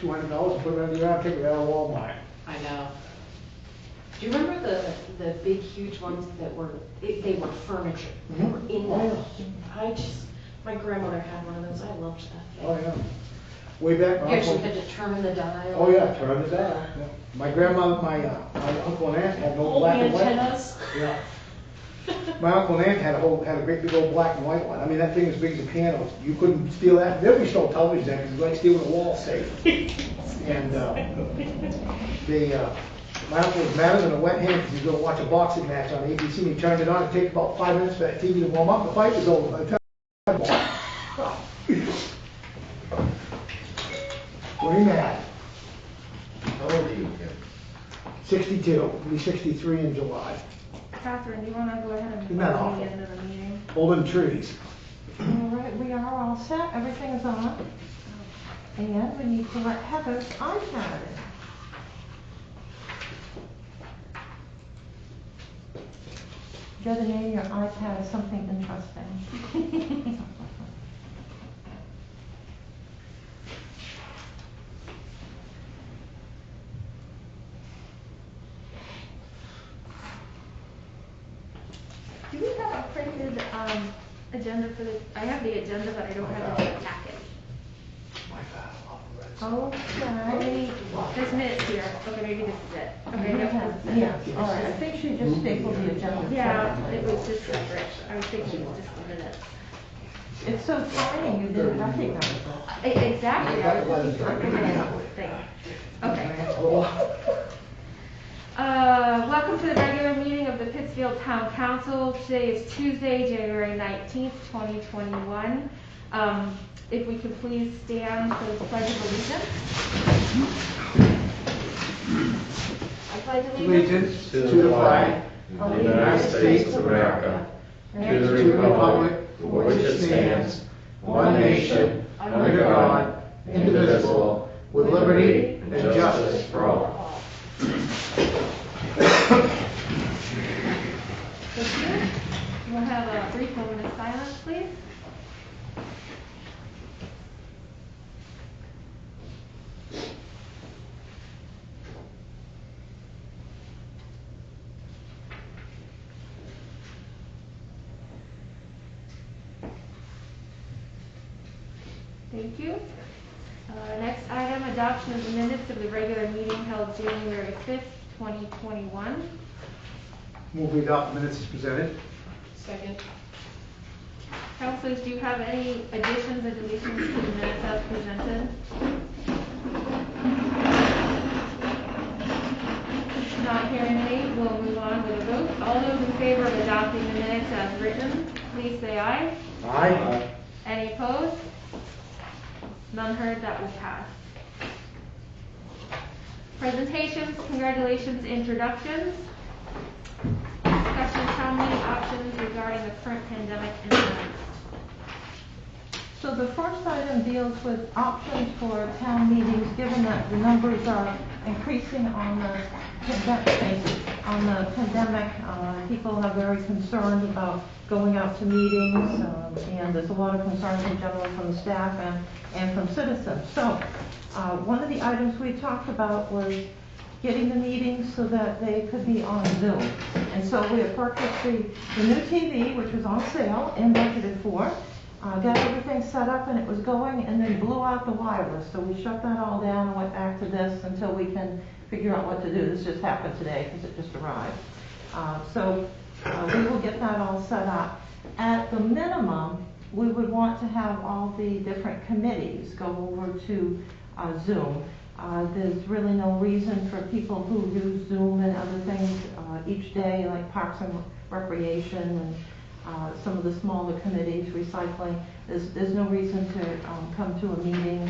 $200 and put it on your arm, take it out of Walmart. I know. Do you remember the big, huge ones that were, they were furniture? They were in that. My grandmother had one of those. I loved that thing. Oh, yeah. Way back. You actually had to turn the dial. Oh, yeah, turn the dial. Yeah. My grandmother, my uncle and aunt had no black and white. Antennas. Yeah. My uncle and aunt had a great big old black and white one. I mean, that thing was big as a piano. You couldn't steal that. There was no television then, because it was like stealing a wall safe. And my uncle was madder than a wet hen because he was going to watch a boxing match on ABC. And he turned it on. It took about 5 minutes for that TV to warm up. The fight was over by the time. Pretty mad. How old are you again? 62. He'll be 63 in July. Catherine, do you want to go ahead and Isn't that close awful? the end of the meeting? Holding trees. All right, we are all set. Everything is on. And we need to let Heather's iPad in. Better name your iPad something interesting. Do we have a printed agenda for this? I have the agenda, but I don't have the packet. My God. Okay. There's minutes here. Okay, maybe this is it. Okay, no. Yeah, all right. I think she just stapled the agenda. Yeah, it was just separate. I was thinking it was just the minutes. It's so tiny, you didn't recognize it. Exactly. I was just looking at the thing. Okay. Welcome to the regular meeting of the Pittsfield Town Council. Today is Tuesday, January 19th, 2021. If we could please stand for the Pledge of Allegiance. I pledge Allegiance to the flag of the United States of America, and to the republic for which it stands, one nation, under God, indivisible, with liberty and justice for all. Thank you. We'll have a brief moment of silence, please. Thank you. Next item, adoption of the minutes of the regular meeting held January 5th, 2021. Move we adopt the minutes as presented. Second. Councilors, do you have any additions or deletions to the minutes as presented? Not hearing any, we'll move on with a vote. All those in favor of adopting the minutes as written, please say aye. Aye. Any opposed? None heard, that will pass. Presentations, congratulations, introductions. Discussion of town meeting options regarding the current pandemic environment. So the first item deals with options for town meetings, given that the numbers are increasing on the pandemic. People are very concerned about going out to meetings, and there's a lot of concerns in general from the staff and from citizens. So one of the items we talked about was getting the meetings so that they could be on Zoom. And so we have purchased the new TV, which was on sale and budgeted for. Got everything set up and it was going, and then blew out the wireless. So we shut that all down and went back to this until we can figure out what to do. This just happened today because it just arrived. We will get that all set up. At the minimum, we would want to have all the different committees go over to Zoom. There's really no reason for people who use Zoom and other things each day, like Parks and Recreation and some of the smaller committees, recycling. There's no reason to come to a meeting,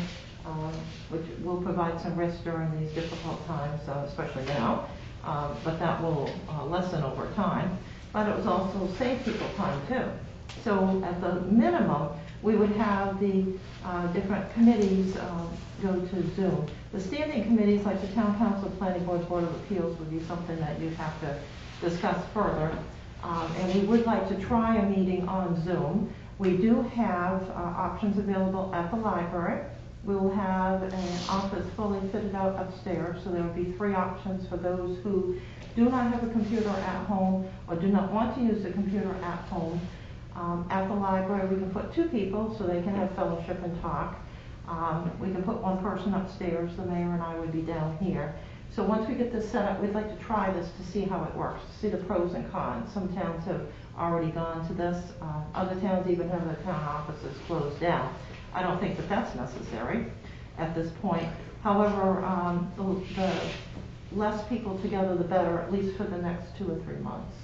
which will provide some risk during these difficult times, especially now. But that will lessen over time. But it was also save people time too. So at the minimum, we would have the different committees go to Zoom. The standing committees, like the Town Council, Planning Board, Board of Appeals, would be something that you'd have to discuss further. And we would like to try a meeting on Zoom. We do have options available at the library. We will have an office fully fitted out upstairs, so there will be 3 options for those who do not have a computer at home or do not want to use the computer at home. At the library, we can put 2 people so they can have fellowship and talk. We can put 1 person upstairs, the mayor and I would be down here. So once we get this set up, we'd like to try this to see how it works, to see the pros and cons. Some towns have already gone to this. Other towns even have their town offices closed down. I don't think that that's necessary at this point. However, the less people together, the better, at least for the next 2 or 3 months.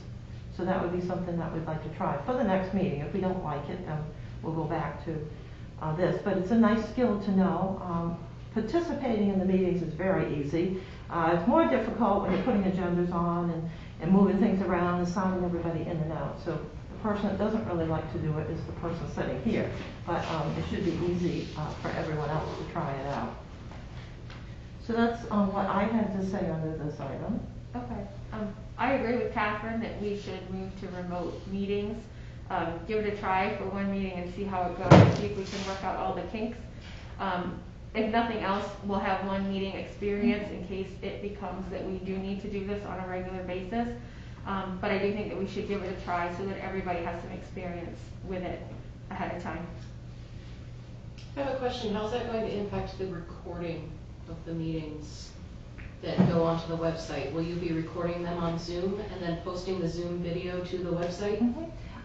So that would be something that we'd like to try for the next meeting. If we don't like it, then we'll go back to this. But it's a nice skill to know. Participating in the meetings is very easy. It's more difficult when you're putting agendas on and moving things around and signing everybody in and out. So the person that doesn't really like to do it is the person sitting here. But it should be easy for everyone else to try it out. So that's what I had to say under this item. Okay. I agree with Catherine that we should move to remote meetings. Give it a try for 1 meeting and see how it goes, see if we can work out all the kinks. If nothing else, we'll have 1 meeting experience in case it becomes that we do need to do this on a regular basis. But I do think that we should give it a try so that everybody has some experience with it ahead of time. I have a question. How's that going to impact the recording of the meetings that go onto the website? Will you be recording them on Zoom and then posting the Zoom video to the website?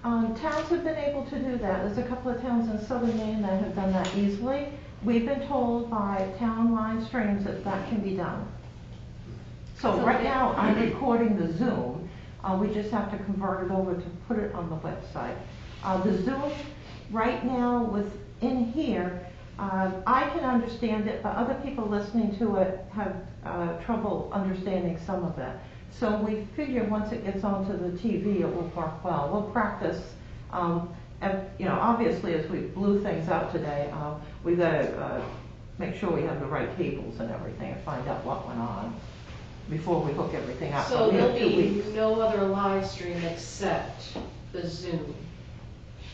Towns have been able to do that. There's a couple of towns in southern Maine that have done that easily. We've been told by town line streams that that can be done. So right now, I'm recording the Zoom. We just have to convert it over to put it on the website. The Zoom, right now, within here, I can understand it, but other people listening to it have trouble understanding some of it. So we figure once it gets onto the TV, it will work well. We'll practice. Obviously, as we blew things out today, we've got to make sure we have the right cables and everything and find out what went on before we hook everything up. So we have there'll 2 be weeks. no other live stream except the Zoom,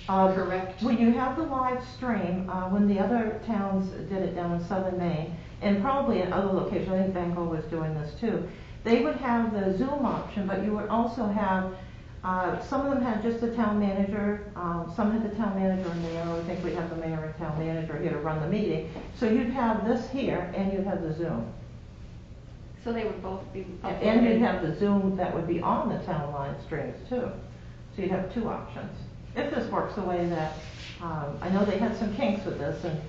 correct? When you have the live stream, when the other towns did it down in southern Maine, and probably in other locations, I think Bangor was doing this too, they would have the Zoom option, but you would also have, some of them had just the town manager, some had the town manager and mayor. I think we'd have the mayor and town manager here to run the meeting. So you'd have this here and you'd have the Zoom. So they would both be uploaded. And you'd have the Zoom that would be on the town line streams too. So you'd have 2 options. If this works the way that, I know they had some kinks with this, and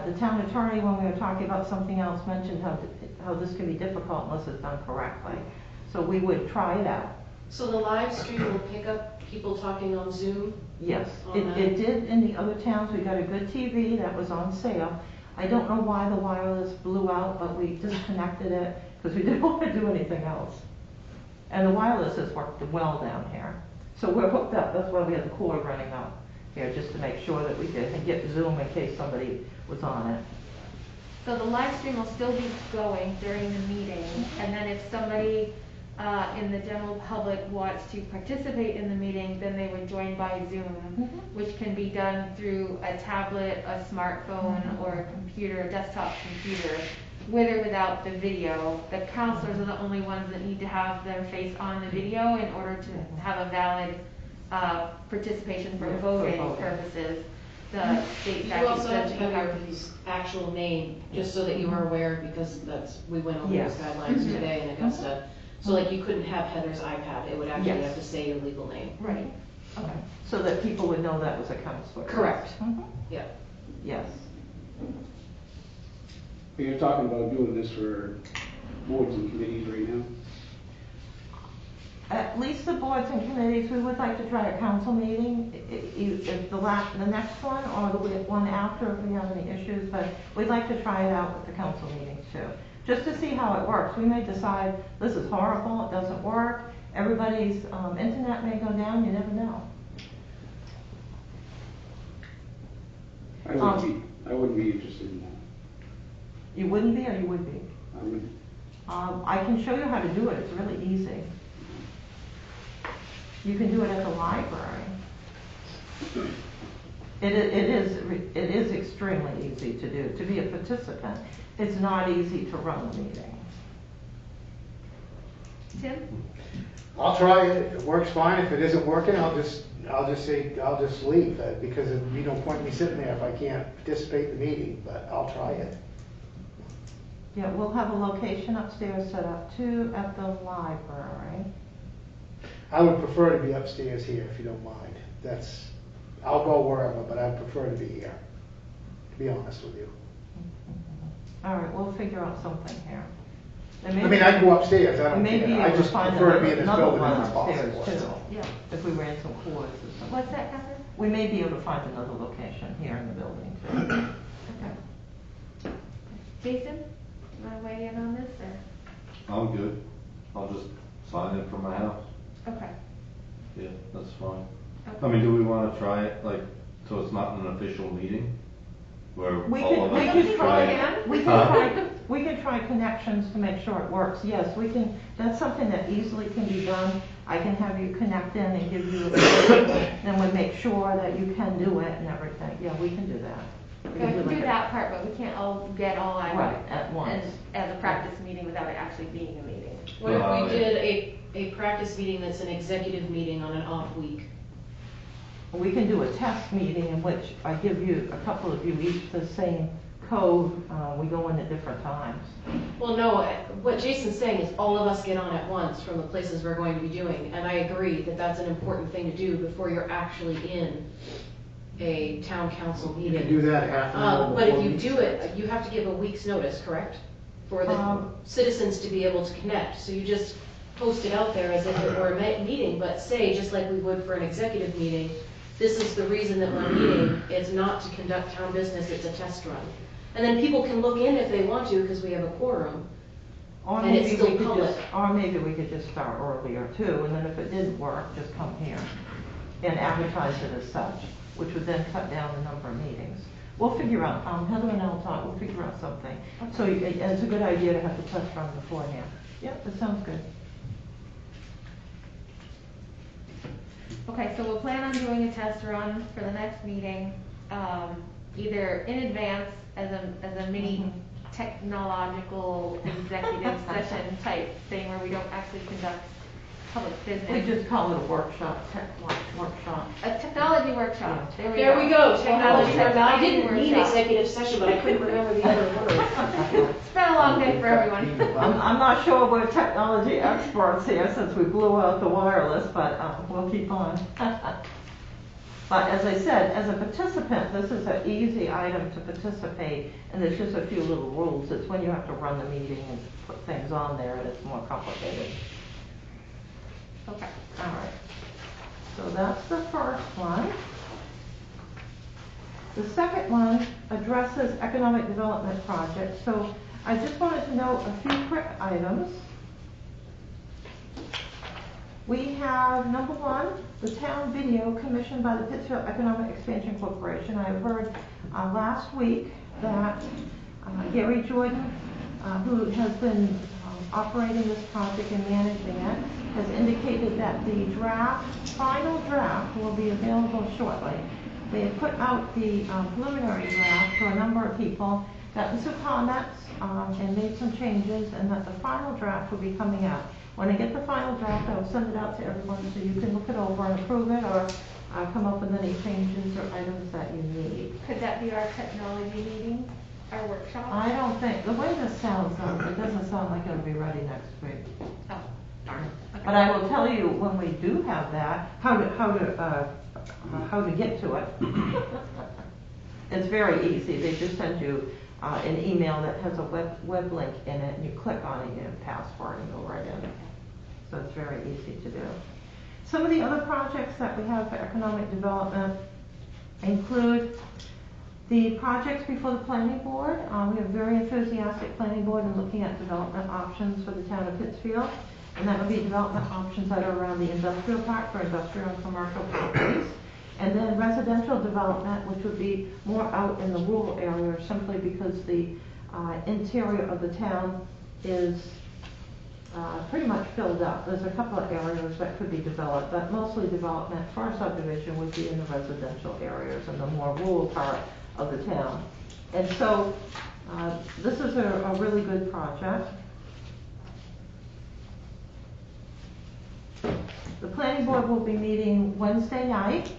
the town attorney, when we were talking about something else, mentioned how this can be difficult unless it's done correctly. So we would try it out. So the live stream will pick up people talking on Zoom? Yes, On it that? did in the other towns. We got a good TV that was on sale. I don't know why the wireless blew out, but we disconnected it because we didn't want to do anything else. And the wireless has worked well down here. So we're hooked up. That's why we have the cord running up here, just to make sure that we can get Zoom in case somebody was on it. So the live stream will still be going during the meeting, and then if somebody in the general public wants to participate in the meeting, then they would join by Zoom, which can be done through a tablet, a smartphone, or a computer, a desktop computer, with or without the video. The counselors are the only ones that need to have their face on the video in order to have a valid participation for voting purposes. The state You statute also have says to you have have your actual name, just so that you are aware, because we went over Yes. those guidelines today in Augusta. So like you couldn't have Heather's iPad, it would actually Yes. have to say your legal name. right. Okay. So that people would know that was a counselor. Correct. Yeah. Yes. You're talking about doing this for boards and committees right now? At least the boards and committees, we would like to try a council meeting, if the next one or the one after, if we have any issues, but we'd like to try it out with the council meetings too, just to see how it works. We may decide this is horrible, it doesn't work, everybody's internet may go down, you never know. I wouldn't be interested in that. You wouldn't be, or you would be? I wouldn't. I can show you how to do it, it's really easy. You can do it at the library. It is extremely easy to do. To be a participant, it's not easy to run the meeting. Tim? I'll try it. If it works, fine. If it isn't working, I'll just leave, because there'd be no point in me sitting there if I can't participate in the meeting, but I'll try it. Yeah, we'll have a location upstairs set up too at the library. I would prefer to be upstairs here, if you don't mind. I'll go wherever, but I'd prefer to be here, to be honest with you. All right, we'll figure out something here. I mean, I can go upstairs, I don't Maybe care. I we'll just find prefer to be in this another building one if it's upstairs possible. too. Yeah. If we ran some cords or something. What's that, Catherine? We may be able to find another location here in the building too. Okay. Jason, you wanna weigh in on this, or? I'm good. I'll just sign it from my house. Okay. Yeah, that's fine. Okay. I mean, do we wanna try it, like, so it's not an official meeting? Where We all of can, we us can just try, try? we can Huh? try, we can try connections to make sure it works. Yes, we can, that's something that easily can be done. I can have you connect in and give you a then we make sure that you can do it and everything. Yeah, we can do that. We Okay, I can like do a- that part, but we can't all get on. Right, at once. As a practice meeting without it actually being a meeting. What if Oh, we yeah. did a practice meeting that's an executive meeting on an off week? We can do a test meeting in which I give you, a couple of you each the same code. We go in at different times. Well, no, what Jason's saying is all of us get on at once from the places we're going to be doing, and I agree that that's an important thing to do before you're actually in a town council You meeting. can do that half an hour But if before you meeting. do it, you have to give a week's notice, correct? For the Um, citizens to be able to connect, so you just post it out there as if it were a meeting, but say, just like we would for an executive meeting, this is the reason that we're meeting, it's not to conduct town business, it's a test run. And then people can look in if they want to, because we have a quorum. Or And it's maybe still we could public. just, or maybe we could just start earlier too, and then if it didn't work, just come here and advertise it as such, which would then cut down the number of meetings. We'll figure out, Heather and I'll talk, we'll figure out something. So it's a good idea to have the test run beforehand. Yeah, that sounds good. Okay, so we'll plan on doing a test run for the next meeting, either in advance as a mini technological executive session type thing where we don't actually conduct public We business. just call it a workshop, workshop. A technology workshop, there There we go, technology. We'll have a I didn't mean workshop. executive session, but I couldn't remember the other word. It's been a long day for everyone. I'm not sure we're technology experts here since we blew out the wireless, but we'll keep on. But as I said, as a participant, this is an easy item to participate, and there's just a few little rules. It's when you have to run the meeting and put things on there, and it's more complicated. Okay. All right. So that's the first one. The second one addresses economic development projects. So I just wanted to note a few quick items. We have, number one, the town video commissioned by the Pittsfield Economic Expansion Corporation. I have heard last week that Gary Jordan, who has been operating this project and managing it, has indicated that the final draft will be available shortly. They have put out the preliminary draft to a number of people, gotten some comments, and made some changes, and that the final draft will be coming out. When I get the final draft, I'll send it out to everyone so you can look it over and approve it, or come up with any changes or items that you need. Could that be our technology meeting, our workshop? I don't think, the way this sounds, it doesn't sound like it'll be ready next week. Oh, darn. Okay. But I will tell you when we do have that, how to get to it. It's very easy. They just send you an email that has a web link in it, and you click on it, you have a password, and go right in. So it's very easy to do. Some of the other projects that we have for economic development include the projects before the planning board. We have a very enthusiastic planning board in looking at development options for the town of Pittsfield. And that would be development options that are around the industrial park for industrial and commercial properties. And then residential development, which would be more out in the rural area simply because the interior of the town is pretty much filled up. There's a couple of areas that could be developed, but mostly development for a subdivision would be in the residential areas and the more rural part of the town. And so this is a really good project. The planning board will be meeting Wednesday night,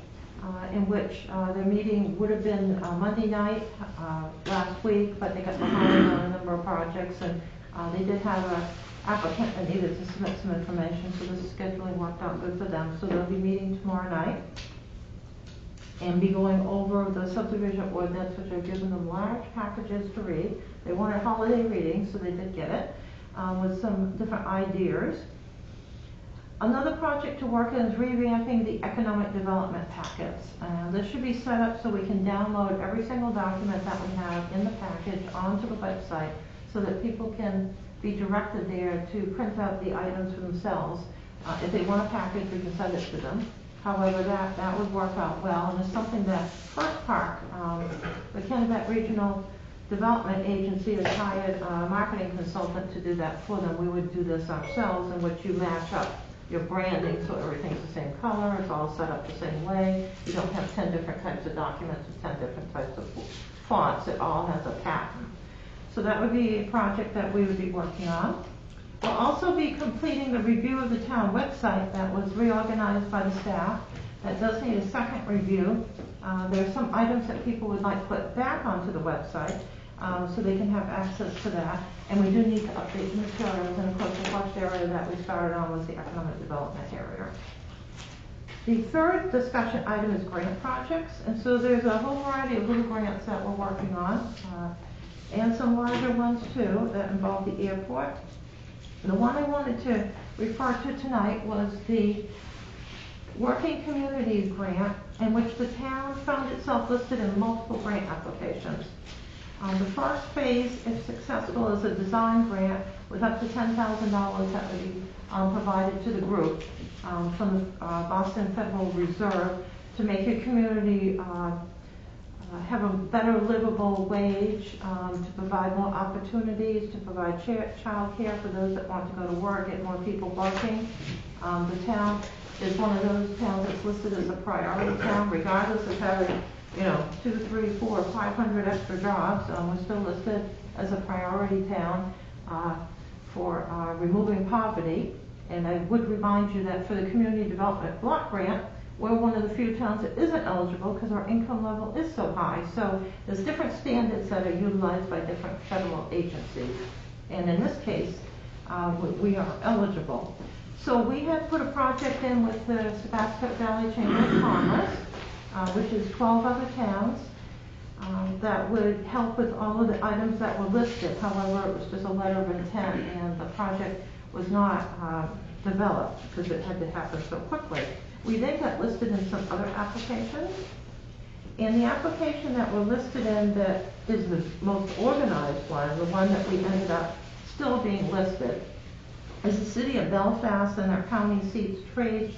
in which their meeting would have been Monday night last week, but they got behind on a number of projects, and they did have an applicant that needed to submit some information, so this scheduling worked out good for them. So they'll be meeting tomorrow night and be going over the subdivision ordinance, which are giving them large packages to read. They wanted holiday reading, so they did get it, with some different ideas. Another project to work on is revamping the economic development packets. This should be set up so we can download every single document that we have in the package onto the website so that people can be directed there to print out the items for themselves. If they want a package, we can send it to them. However, that would work out well, and it's something that First Park, the Kennebec Regional Development Agency, has hired a marketing consultant to do that for them. We would do this ourselves, in which you match up your branding so everything's the same color, it's all set up the same way. You don't have 10 different types of documents with 10 different types of fonts. It all has a pattern. So that would be a project that we would be working on. We'll also be completing the review of the town website that was reorganized by the staff. That does need a second review. There are some items that people would like put back onto the website, so they can have access to that. And we do need to update the materials, and of course the first area that we started on was the economic development area. The third discussion item is grant projects, and so there's a whole variety of little grants that we're working on, and some larger ones too that involve the airport. The one I wanted to refer to tonight was the Working Communities Grant, in which the town found itself listed in multiple grant applications. The first phase, if successful, is a design grant with up to $10,000 that would be provided to the group from the Boston Federal Reserve to make your community have a better livable wage, to provide more opportunities, to provide child care for those that want to go to work, get more people working. The town is one of those towns that's listed as a priority town, regardless of having 2, 3, 4, 500 extra jobs. We're still listed as a priority town for removing poverty. And I would remind you that for the Community Development Block Grant, we're one of the few towns that isn't eligible because our income level is so high. So there's different standards that are utilized by different federal agencies. And in this case, we are eligible. So we have put a project in with the Sebasket Valley Chamber of Commerce, which is 12 other towns, that would help with all of the items that were listed. However, it was just a letter of intent, and the project was not developed because it had to happen so quickly. We then got listed in some other applications, and the application that we're listed in that is the most organized one, the one that we ended up still being listed, is the City of Belfast and their county seats trade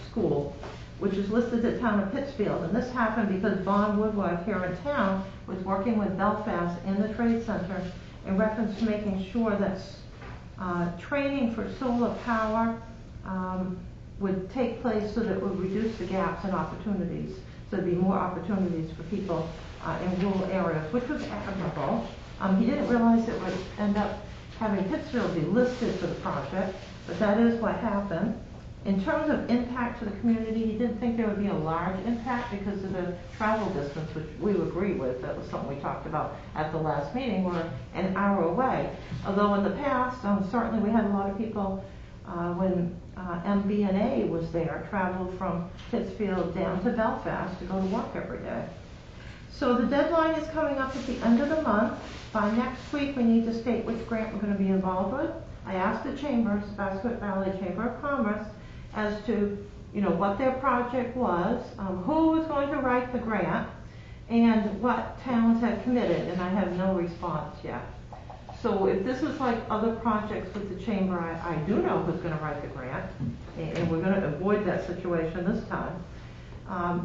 school, which is listed at the town of Pittsfield. And this happened because Vaughn Woodworth here in town was working with Belfast in the Trade Center in reference to making sure that training for solar power would take place so that it would reduce the gaps in opportunities. So there'd be more opportunities for people in rural areas, which was admirable. He didn't realize it would end up having Pittsfield be listed for the project, but that is what happened. In terms of impact to the community, he didn't think there would be a large impact because of the travel distance, which we agree with. That was something we talked about at the last meeting. We're an hour away. Although in the past, certainly we had a lot of people when MBNA was there, traveled from Pittsfield down to Belfast to go to work every day. So the deadline is coming up at the end of the month. By next week, we need to state which grant we're going to be involved with. I asked the Chamber, Sebasket Valley Chamber of Commerce, as to what their project was, who was going to write the grant, and what towns had committed, and I have no response yet. So if this is like other projects with the Chamber, I do know who's going to write the grant, and we're going to avoid that situation this time.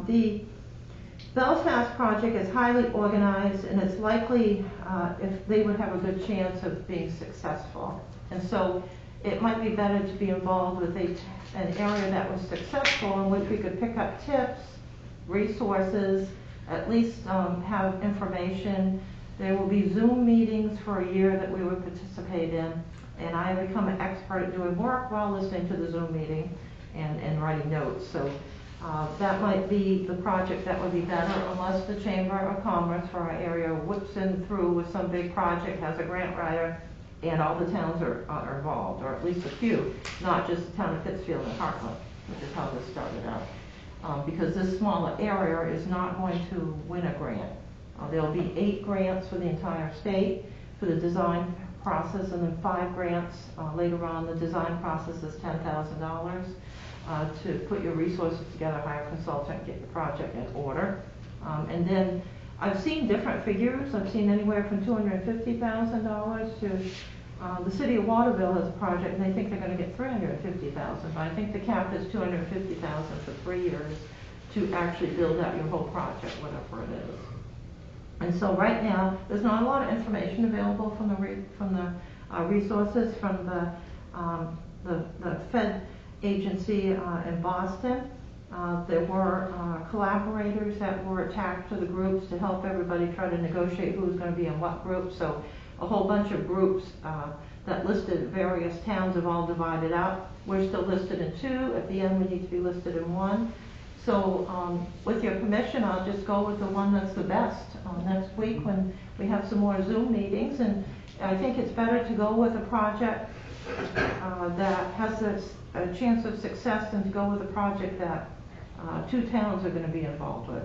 The Belfast project is highly organized, and it's likely if they would have a good chance of being successful. And so it might be better to be involved with an area that was successful in which we could pick up tips, resources, at least have information. There will be Zoom meetings for a year that we would participate in, and I have become an expert at doing work while listening to the Zoom meeting and writing notes. So that might be the project that would be better, unless the Chamber of Commerce for our area whips in through with some big project, has a grant writer, and all the towns are involved, or at least a few, not just the town of Pittsfield and Heartland, which is how this started out. Because this smaller area is not going to win a grant. There'll be 8 grants for the entire state for the design process, and then 5 grants later on. The design process is $10,000 to put your resources together, hire a consultant, get your project in order. And then I've seen different figures. I've seen anywhere from $250,000 to the city of Waterville has a project, and they think they're going to get $350,000. But I think the cap is $250,000 for 3 years to actually build out your whole project, whatever it is. And so right now, there's not a lot of information available from the resources from the Fed agency in Boston. There were collaborators that were attached to the groups to help everybody try to negotiate who's going to be in what group. So a whole bunch of groups that listed various towns have all divided up. We're still listed in 2. At the end, we need to be listed in 1. So with your permission, I'll just go with the one that's the best next week when we have some more Zoom meetings. And I think it's better to go with a project that has a chance of success than to go with a project that 2 towns are going to be involved with.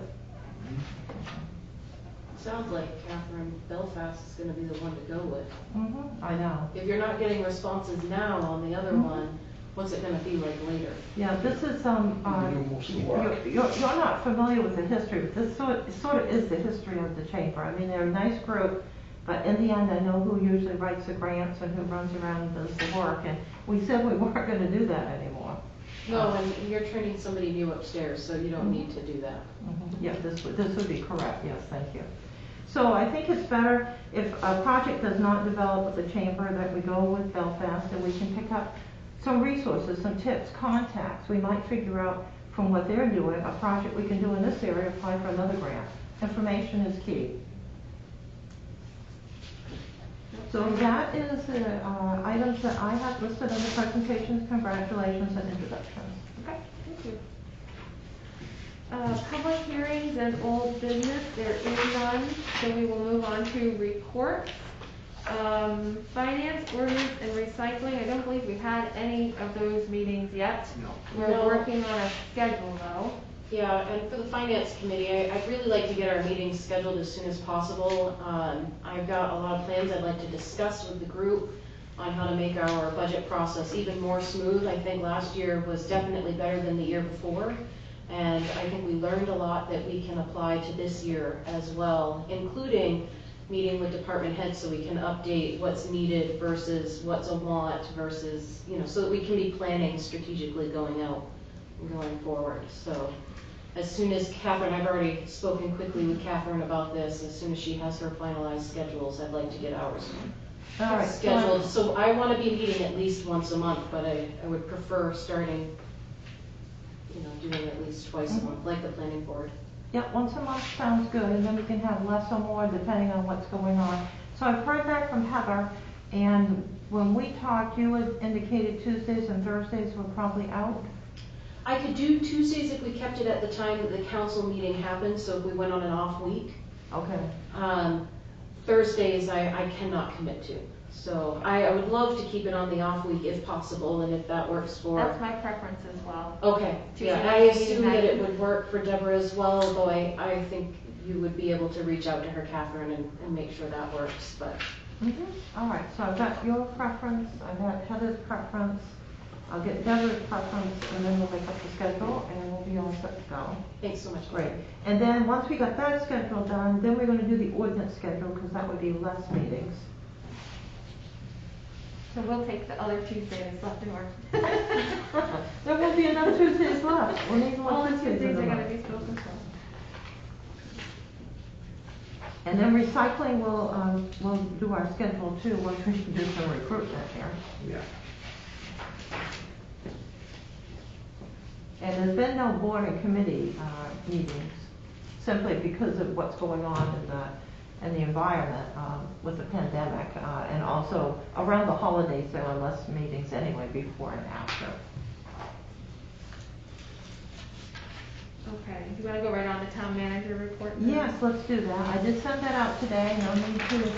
Sounds like Catherine Belfast is gonna be the one to go with. I know. If you're not getting responses now on the other one, what's it gonna be like later? Yeah, this is most of the work. you're not familiar with the history, but this sort of is the history of the chamber. I mean, they're a nice group, but in the end, I know who usually writes the grants and who runs around and does the work. And we said we weren't going to do that anymore. No, and you're training somebody new upstairs, so you don't need to do that. Yeah, this would be correct. Yes, thank you. So I think it's better if a project does not develop with the chamber that we go with Belfast, and we can pick up some resources, some tips, contacts. We might figure out from what they're doing a project we can do in this area, apply for another grant. Information is key. So that is the items that I have listed under presentations, congratulations, and introductions. Okay, thank you. Public hearings and old business, there is none, so we will move on to reports. Finance, ordinance, and recycling, I don't believe we've had any of those meetings yet. No. We're No. working on a schedule though. Yeah, and for the finance committee, I'd really like to get our meetings scheduled as soon as possible. I've got a lot of plans I'd like to discuss with the group on how to make our budget process even more smooth. I think last year was definitely better than the year before, and I think we learned a lot that we can apply to this year as well, including meeting with department heads so we can update what's needed versus what's a want versus, so that we can be planning strategically going out and going forward. So as soon as Catherine, I've already spoken quickly with Catherine about this, as soon as she has her finalized schedules, I'd like to get ours All right. scheduled. So I want to be meeting at least once a month, but I would prefer starting, doing at least twice a month, like the planning board. Yep, once a month sounds good, and then we can have less or more depending on what's going on. So I've heard that from Heather, and when we talked, you had indicated Tuesdays and Thursdays were probably out. I could do Tuesdays if we kept it at the time that the council meeting happened, so if we went on an off week. Okay. Thursdays I cannot commit to. So I would love to keep it on the off week if possible, and if that works for. That's my preference as well. Okay, yeah, I assume that it would work for Deborah as well, though I think you would be able to reach out to her, Catherine, and make sure that works, but. All right, so I've got your preference, I've got Heather's preference, I'll get Deborah's preference, and then we'll make up the schedule, and we'll be all set to go. Thanks so much. Great. And then, once we got that schedule done, then we're going to do the ordinance schedule, because that would be less meetings. So we'll take the other Tuesdays left and right. There won't be enough Tuesdays left. We'll need more All the Tuesdays in Tuesdays the are month. gonna be spoken for. And then recycling, we'll do our schedule too, once we do some recruitment here. Yeah. And there's been no board and committee meetings, simply because of what's going on in the environment with the pandemic. And also, around the holidays, there are less meetings anyway, before and after. Okay, you wanna go right on the town manager report? then? Yes, let's do that. I did send that out today. No need to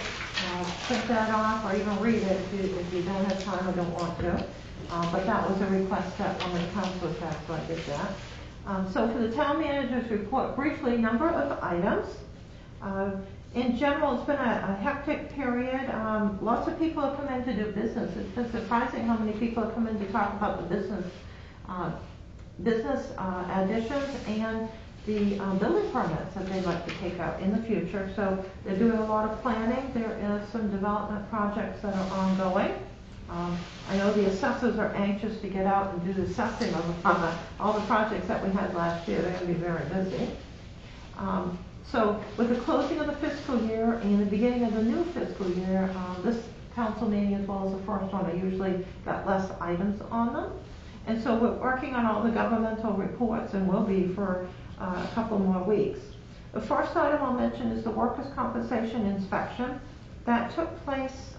print that off or even read it if you don't have time or don't want to. But that was a request that one of the councilors had, so I did that. So for the town manager's report, briefly, number of items. In general, it's been a hectic period. Lots of people have come in to do business. It's been surprising how many people have come in to talk about the business additions and the building permits that they'd like to take out in the future. So they're doing a lot of planning. There is some development projects that are ongoing. I know the assessors are anxious to get out and do the assessing of all the projects that we had last year. They're going to be very busy. So with the closing of the fiscal year and the beginning of the new fiscal year, this council meeting as well as the first one, I usually got less items on them. And so we're working on all the governmental reports and will be for a couple more weeks. The first item I'll mention is the workers' compensation inspection. That took place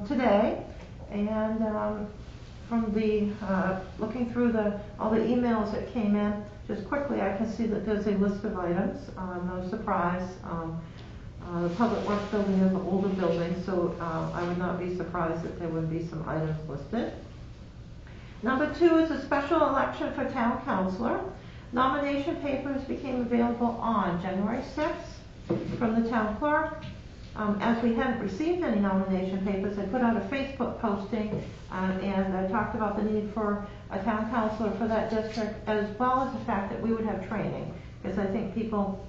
today. And from the looking through all the emails that came in, just quickly I can see that there's a list of items. No surprise. The Public Works building is an older building, so I would not be surprised if there would be some items listed. Number 2 is a special election for town councilor. Nomination papers became available on January 6th from the town clerk. As we hadn't received any nomination papers, I put out a Facebook posting and I talked about the need for a town councilor for that district, as well as the fact that we would have training, because I think people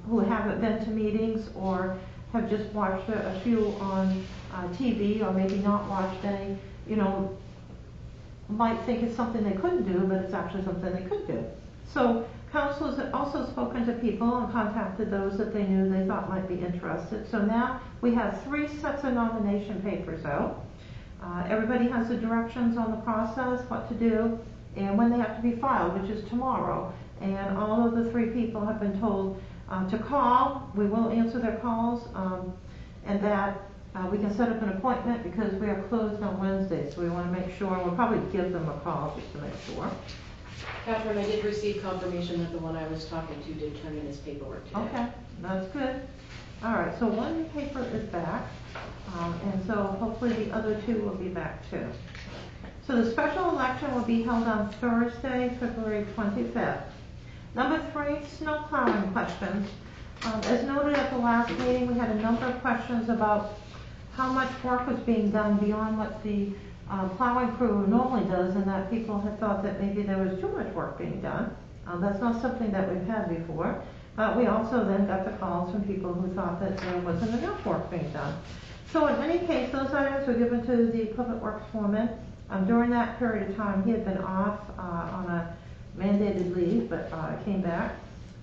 who haven't been to meetings or have just watched a few on TV or maybe not watched any, might think it's something they couldn't do, but it's actually something they could do. So council has also spoken to people and contacted those that they knew they thought might be interested. So now we have 3 sets of nomination papers out. Everybody has the directions on the process, what to do, and when they have to be filed, which is tomorrow. And all of the 3 people have been told to call. We will answer their calls, and that we can set up an appointment because we are closed on Wednesday. So we want to make sure, we'll probably give them a call just to make sure. Catherine, I did receive confirmation that the one I was talking to did turn in his paperwork today. Okay, that's good. All right, so 1 paper is back, and so hopefully the other 2 will be back too. So the special election will be held on Thursday, February 25th. Number 3, snow plowing questions. As noted at the last meeting, we had a number of questions about how much work was being done beyond what the plowing crew normally does, and that people had thought that maybe there was too much work being done. That's not something that we've had before. We also then got the calls from people who thought that there wasn't enough work being done. So in any case, those items were given to the Public Works foreman. During that period of time, he had been off on a mandated leave, but came back.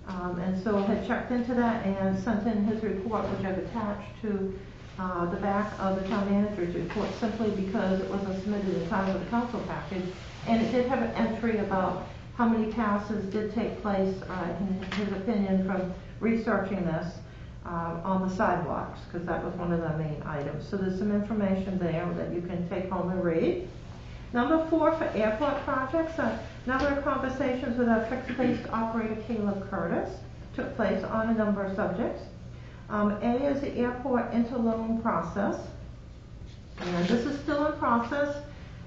And so had checked into that and sent in his report, which I've attached to the back of the town manager's report, simply because it wasn't submitted in time for the council package. And it did have an entry about how many passes did take place, in his opinion, from researching this on the sidewalks, because that was one of the main items. So there's some information there that you can take home and read. Number 4, for airport projects, a number of conversations with our fixed-base operator, Caleb Curtis, took place on a number of subjects. A is the airport interloan process, and this is still in process.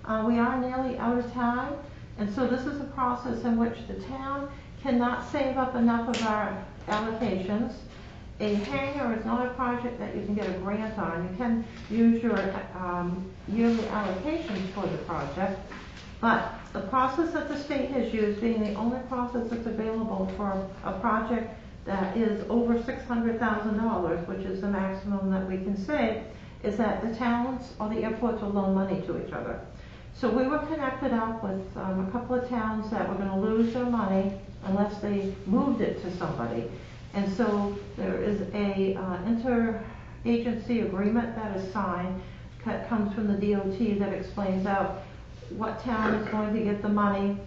We are nearly out of time, and so this is a process in which the town cannot save up enough of our allocations. A hangar is not a project that you can get a grant on. You can use your yearly allocations for the project, but the process that the state has used, being the only process that's available for a project that is over $600,000, which is the maximum that we can save, is that the towns or the airports will loan money to each other. So we were connected up with a couple of towns that were going to lose their money unless they moved it to somebody. And so there is a interagency agreement that is signed, that comes from the DOT, that explains out what town is going to get the money,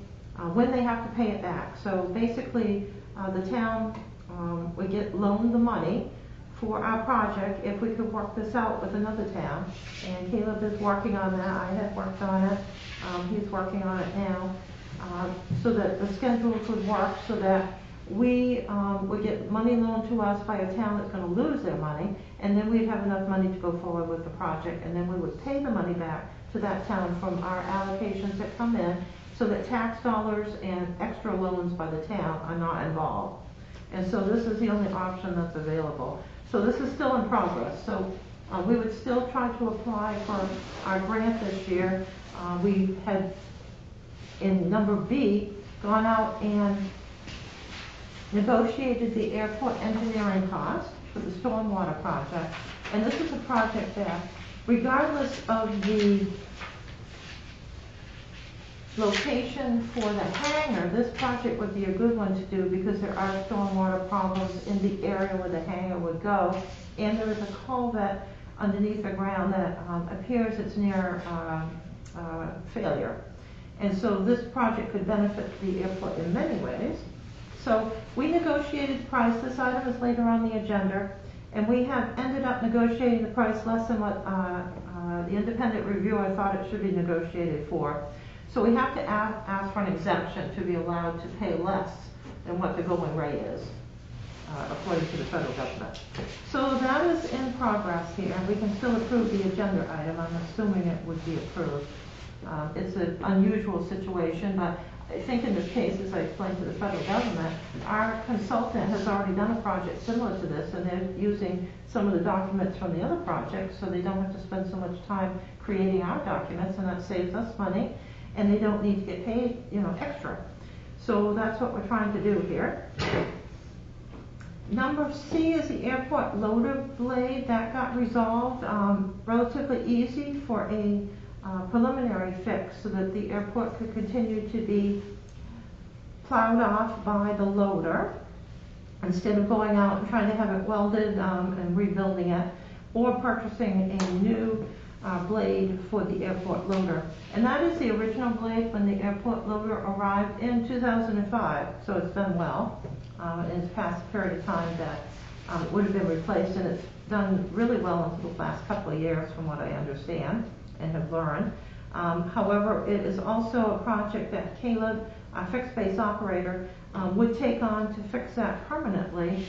when they have to pay it back. So basically, the town would get loaned the money for our project if we could work this out with another town. And Caleb is working on that. I have worked on it. He's working on it now. So that the schedules would work so that we would get money loaned to us by a town that's going to lose their money, and then we'd have enough money to go forward with the project, and then we would pay the money back to that town from our allocations that come in, so that tax dollars and extra loans by the town are not involved. And so this is the only option that's available. So this is still in progress. So we would still try to apply for our grant this year. We had, in number B, gone out and negotiated the airport engineering cost for the stormwater project. And this is a project that, regardless of the location for the hangar, this project would be a good one to do because there are stormwater problems in the area where the hangar would go. And there is a culvert underneath the ground that appears it's near failure. And so this project could benefit the airport in many ways. So we negotiated price. This item is later on the agenda. And we have ended up negotiating the price less than what the independent reviewer thought it should be negotiated for. So we have to ask for an exemption to be allowed to pay less than what the going rate is, according to the federal government. So that is in progress here. We can still approve the agenda item. I'm assuming it would be approved. It's an unusual situation, but I think in this case, as I explained to the federal government, our consultant has already done a project similar to this, and they're using some of the documents from the other projects, so they don't have to spend so much time creating our documents, and that saves us money, and they don't need to get paid, extra. So that's what we're trying to do here. Number C is the airport loader blade. That got resolved relatively easy for a preliminary fix so that the airport could continue to be plowed off by the loader instead of going out and trying to have it welded and rebuilding it, or purchasing a new blade for the airport loader. And that is the original blade when the airport loader arrived in 2005, so it's done well. In its past period of time that it would have been replaced, and it's done really well until the last couple of years from what I understand and have learned. However, it is also a project that Caleb, our fixed base operator, would take on to fix that permanently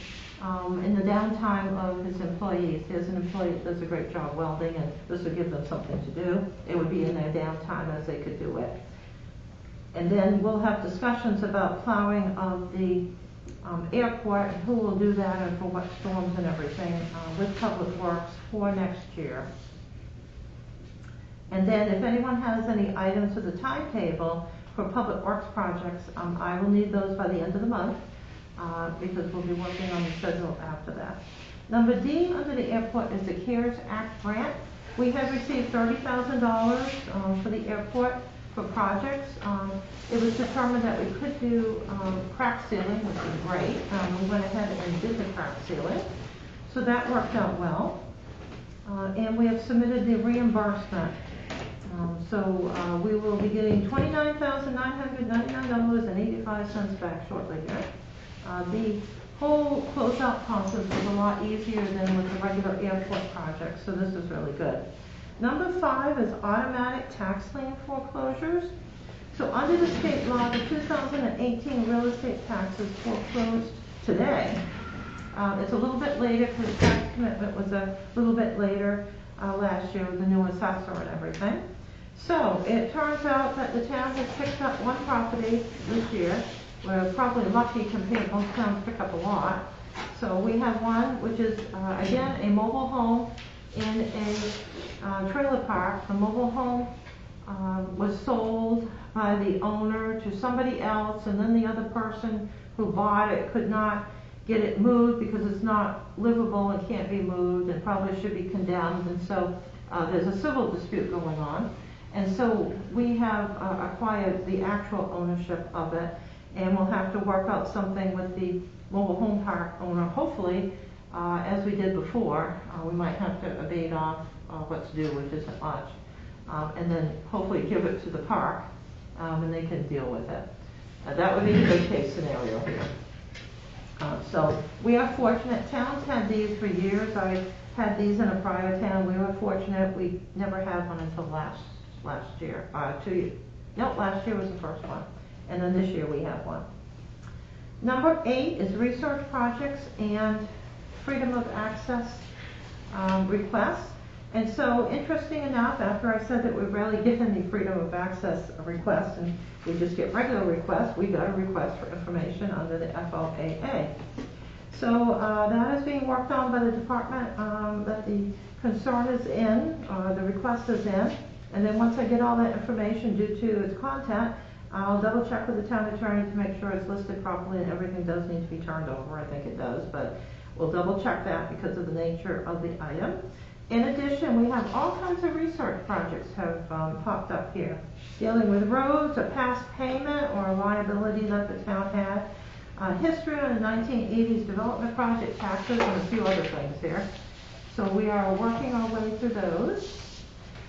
in the downtime of his employees. He has an employee that does a great job welding, and this would give them something to do. It would be in their downtime as they could do it. And then we'll have discussions about plowing of the airport and who will do that and for what storms and everything with Public Works for next year. And then if anyone has any items for the timetable for Public Works projects, I will need those by the end of the month because we'll be working on the schedule after that. Number D under the airport is the CARES Act grant. We have received $30,000 for the airport for projects. It was determined that we could do crack sealing, which is great. We went ahead and did the crack sealing. So that worked out well. And we have submitted the reimbursement. So we will be getting $29,999.85 back shortly here. The whole closeout process was a lot easier than with the regular airport project, so this is really good. Number 5 is automatic tax lien foreclosures. So under the state law, the 2018 real estate taxes foreclosed today. It's a little bit later because the tax commitment was a little bit later last year with the new assessor and everything. So it turns out that the town has picked up one property this year. We're probably lucky compared to most towns pick up a lot. So we have one which is, again, a mobile home in a trailer park. The mobile home was sold by the owner to somebody else, and then the other person who bought it could not get it moved because it's not livable and can't be moved and probably should be condemned. And so there's a civil dispute going on. And so we have acquired the actual ownership of it, and we'll have to work out something with the mobile home park owner, hopefully, as we did before. We might have to abate off what's due, which isn't much, and then hopefully give it to the park, and they can deal with it. That would be the good case scenario here. So we are fortunate. Towns had these for years. I had these in a prior town. We were fortunate. We never had one until last year. Last year was the first one. And then this year we have one. Number 8 is research projects and freedom of access requests. And so, interesting enough, after I said that we rarely get any freedom of access requests and we just get regular requests, we got a request for information under the FOAA. So that is being worked on by the department, that the concern is in, the request is in, and then once I get all that information due to its content, I'll double check with the town attorney to make sure it's listed properly and everything does need to be turned over. I think it does, but we'll double check that because of the nature of the item. In addition, we have all kinds of research projects have popped up here, dealing with roads, a past payment or a liability that the town had, history on the 1980s development project, taxes, and a few other things here. So we are working our way through those.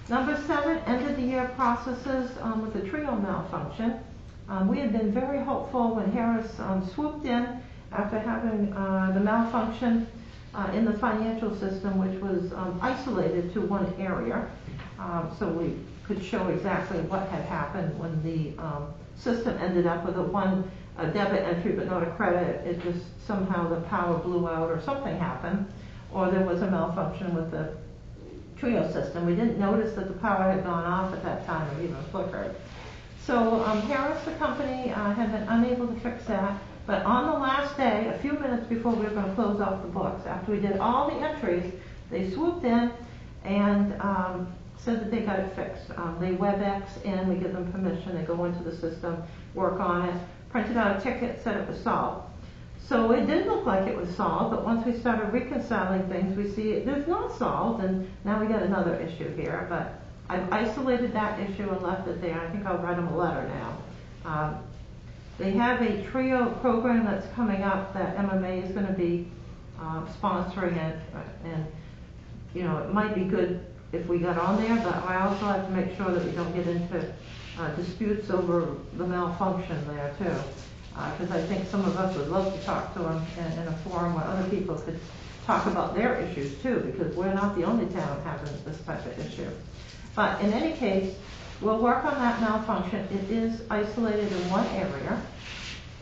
Number 7, end of the year processes with the Trio malfunction. We had been very hopeful when Harris swooped in after having the malfunction in the financial system, which was isolated to one area. So we could show exactly what had happened when the system ended up with a debit entry but not a credit. It just somehow the power blew out or something happened, or there was a malfunction with the Trio system. We didn't notice that the power had gone off at that time or even flickered. So Harris, the company, had been unable to fix that. But on the last day, a few minutes before we were going to close off the books, after we did all the entries, they swooped in and said that they got it fixed. They WebEx in, we give them permission, they go into the system, work on it, printed out a ticket, said it was solved. So it did look like it was solved, but once we started reconciling things, we see it is not solved, and now we got another issue here. But I've isolated that issue and left it there. I think I'll write them a letter now. They have a Trio program that's coming up that MMA is going to be sponsoring it, and you know, it might be good if we got on there, but I also have to make sure that we don't get into disputes over the malfunction there too, because I think some of us would love to talk to them in a forum where other people could talk about their issues too, because we're not the only town having this type of issue. But in any case, we'll work on that malfunction. It is isolated in one area,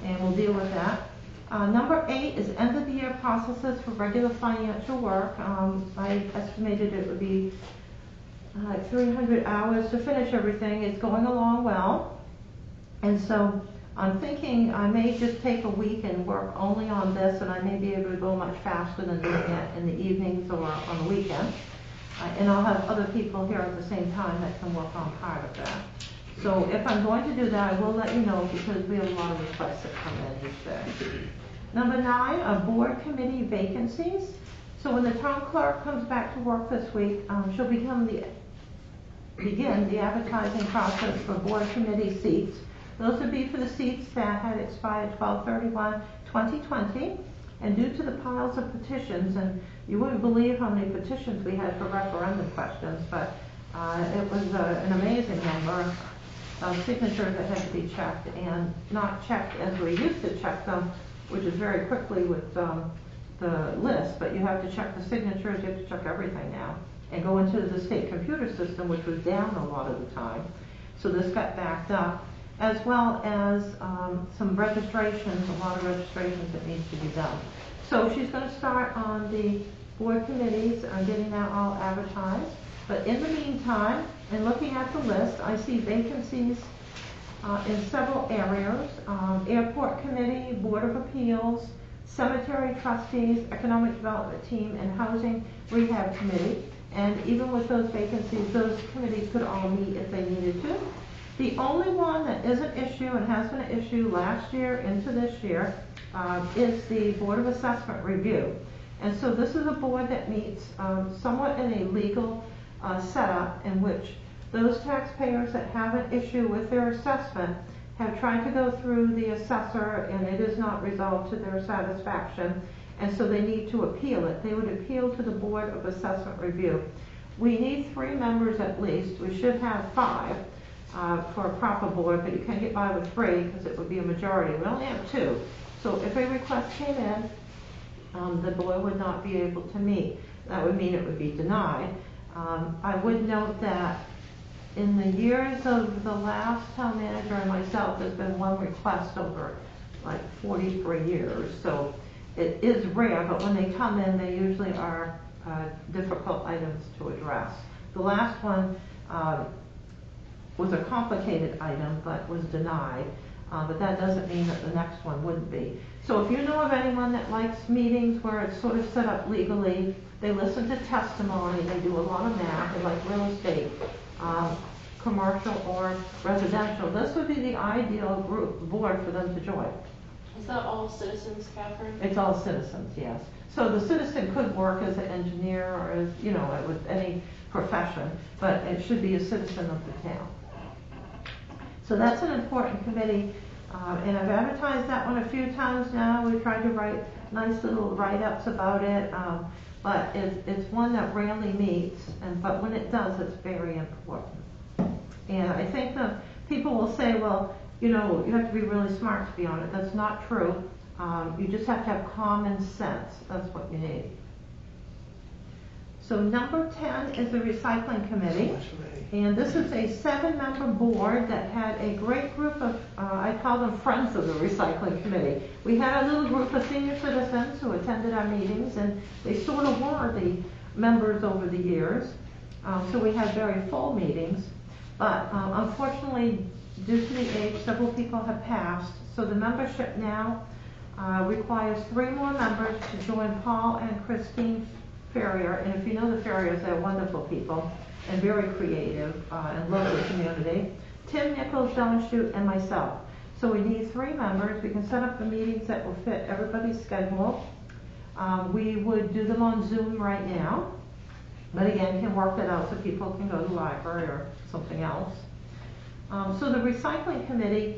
and we'll deal with that. Number 8 is end of the year processes for regular financial work. I estimated it would be 300 hours to finish everything. It's going along well. And so I'm thinking I may just take a week and work only on this, and I may be able to go much faster than doing it in the evenings or on the weekend. And I'll have other people here at the same time that can work on part of that. So if I'm going to do that, I will let you know, because we have a lot of requests that come in each day. Number 9 are board committee vacancies. So when the town clerk comes back to work this week, she'll begin the advertising process for board committee seats. Those would be for the seats that had expired 12/31/2020. And due to the piles of petitions, and you wouldn't believe how many petitions we had for referendum questions, but it was an amazing number of signatures that had to be checked, and not checked as we used to check them, which is very quickly with the list, but you have to check the signatures, you have to check everything now, and go into the state computer system, which was down a lot of the time. So this got backed up, as well as some registrations, a lot of registrations that needs to be done. So she's going to start on the board committees, getting that all advertised. But in the meantime, in looking at the list, I see vacancies in several areas. Airport Committee, Board of Appeals, Cemetery Trustees, Economic Development Team, and Housing Rehab Committee. And even with those vacancies, those committees could all meet if they needed to. The only one that is an issue, and has been an issue last year into this year, is the Board of Assessment Review. And so this is a board that meets somewhat in a legal setup, in which those taxpayers that have an issue with their assessment have tried to go through the assessor, and it is not resolved to their satisfaction, and so they need to appeal it. They would appeal to the Board of Assessment Review. We need 3 members at least. We should have 5. for a proper board, but you can get by with 3 because it would be a majority. We only have 2. So if a request came in, the board would not be able to meet. That would mean it would be denied. I would note that in the years of the last town manager and myself, there's been 1 request over like 43 years. So it is rare, but when they come in, they usually are difficult items to address. The last one was a complicated item, but was denied. But that doesn't mean that the next one wouldn't be. So if you know of anyone that likes meetings where it's sort of set up legally, they listen to testimony, they do a lot of math, they like real estate, commercial or residential, this would be the ideal board for them to join. Is that all citizens, Catherine? It's all citizens, yes. So the citizen could work as an engineer or as, with any profession, but it should be a citizen of the town. So that's an important committee, and I've advertised that one a few times now. We've tried to write nice little write-ups about it, but it's one that rarely meets, but when it does, it's very important. And I think that people will say, well, you have to be really smart to be on it. That's not true. You just have to have common sense. That's what you need. So number 10 is the recycling committee. And this is a 7-member board that had a great group of, I call them friends of the recycling committee. We had a little group of senior citizens who attended our meetings, and they sort of were the members over the years. So we had very full meetings. But unfortunately, due to the age, several people have passed. So the membership now requires 3 more members to join Paul and Christine Ferrier. And if you know the Ferriers, they're wonderful people and very creative and love the community. Tim Nichols, Don Shute, and myself. So we need 3 members. We can set up the meetings that will fit everybody's schedule. We would do them on Zoom right now. But again, can work that out so people can go to the library or something else. So the recycling committee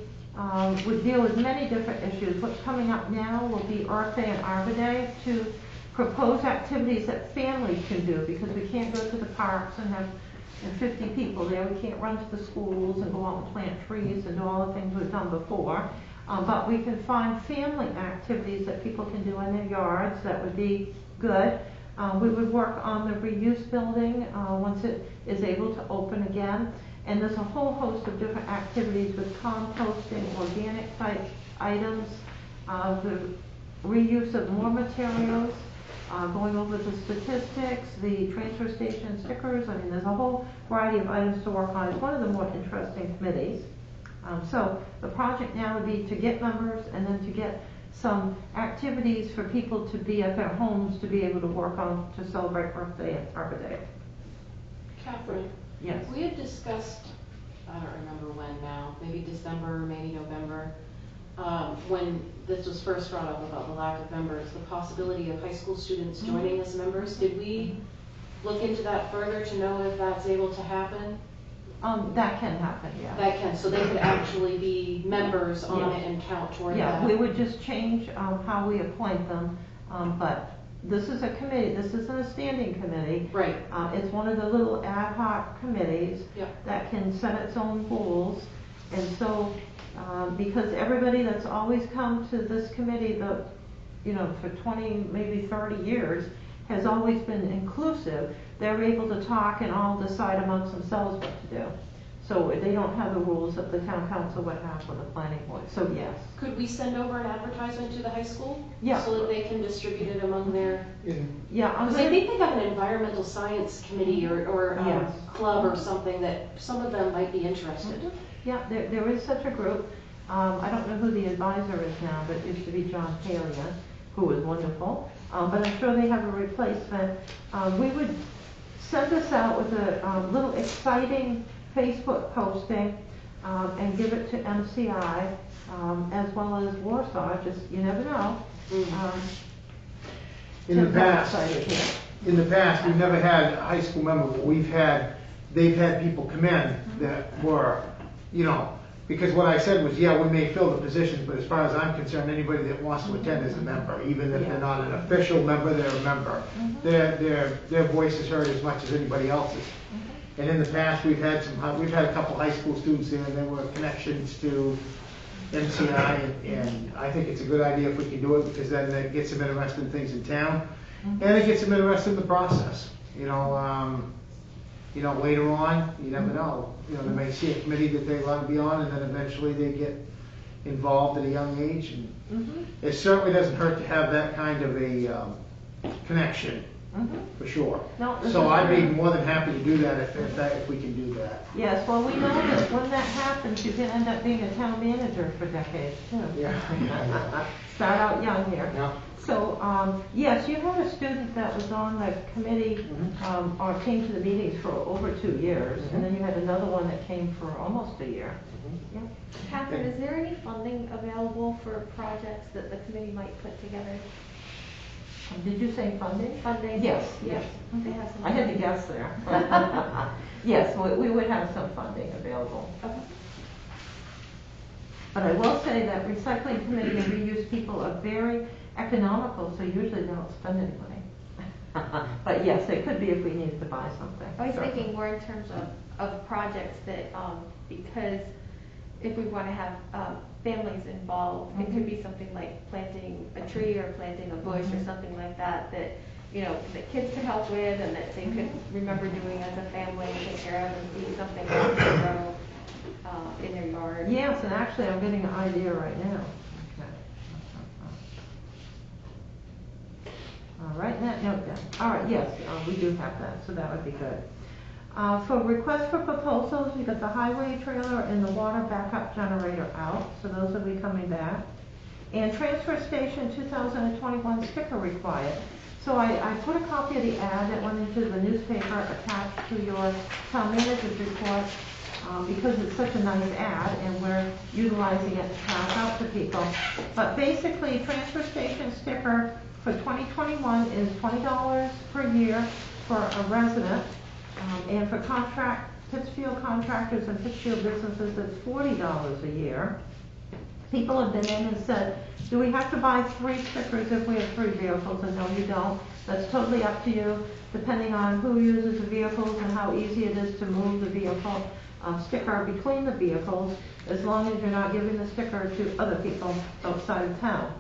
would deal with many different issues. What's coming up now will be Earth Day and Arbor Day to propose activities that families can do, because we can't go to the parks and have 50 people there. We can't run to the schools and go out and plant trees and do all the things we've done before. But we can find family activities that people can do in their yards that would be good. We would work on the reuse building once it is able to open again. And there's a whole host of different activities with composting, organic type items, the reuse of more materials, going over the statistics, the transfer station stickers. I mean, there's a whole variety of items to work on. It's one of the more interesting committees. So the project now would be to get members and then to get some activities for people to be at their homes to be able to work on to celebrate Earth Day and Arbor Day. Catherine? Yes. We had discussed, I don't remember when now, maybe December, maybe November, when this was first brought up about the lack of members, the possibility of high school students joining as members. Did we look into that further to know if that's able to happen? That can happen, yeah. That can, so they could actually be members on it and count toward that? Yeah, we would just change how we appoint them, but this is a committee, this isn't a standing committee. Right. It's one of the little ad hoc committees that can set its own goals. And so, because everybody that's always come to this committee, for 20, maybe 30 years, has always been inclusive, they're able to talk and all decide amongst themselves what to do. So they don't have the rules that the town council would have for the planning board. So yes. Could we send over an advertisement to the high school? Yeah. So that they can distribute it among their... Yeah. Because I think they got an environmental science committee or Yes. club or something that some of them might be interested. Yeah, there is such a group. I don't know who the advisor is now, but it used to be John Talia, who was wonderful. But I'm sure they have a replacement. We would send this out with a little exciting Facebook posting and give it to MCI as well as Warsaw. Just, you never know. In the past, Excited here. we've never had a high school member, but they've had people come in that were, because what I said was, yeah, we may fill the positions, but as far as I'm concerned, anybody that wants to attend is a member, even if they're not an official member, they're a member. Their voice is heard as much as anybody else's. And in the past, we've had a couple high school students there, and there were connections to MCI, and I think it's a good idea if we can do it, because then it gets them interested in things in town, and it gets them interested in the process. Later on, you never know. They may see a committee that they want to be on, and then eventually they get involved at a young age. And it certainly doesn't hurt to have that kind of a connection, for sure. No, this So is I'd be true. more than happy to do that if we can do that. Yes, well, we know that when that happens, you can end up being a town manager for decades, too. Yeah. Start out young here. Yeah. So, yes, you had a student that was on the committee, or came to the meetings for over 2 years, and then you had another one that came for almost a year. Yeah. Catherine, is there any funding available for projects that the committee might put together? Did you say funding? Funding? Yes, yes. They have some. I had to guess there. Yes, we would have some funding available. Okay. But I will say that recycling committee and reuse people are very economical, so usually they don't spend any money. But yes, it could be if we needed to buy something. I was certainly. thinking more in terms of projects that, because if we want to have families involved, it could be something like planting a tree or planting a bush or something like that, that kids could help with and that they could remember doing as a family and take care of and see something else grow in their yard. Yes, and actually I'm getting an idea right now. Okay. Write that note down. All right, yes, we do have that, so that would be good. For requests for proposals, we got the highway trailer and the water backup generator out, so those will be coming back. And transfer station 2021 sticker required. So I put a copy of the ad that went into the newspaper attached to your town manager's report, because it's such a nice ad and we're utilizing it to pass out to people. But basically, transfer station sticker for 2021 is $20 per year for a resident. And for Pittsfield contractors and Pittsfield businesses, it's $40 a year. People have been in and said, do we have to buy 3 stickers if we have 3 vehicles? And no, you don't. That's totally up to you, depending on who uses the vehicles and how easy it is to move the vehicle sticker between the vehicles, as long as you're not giving the sticker to other people outside of town.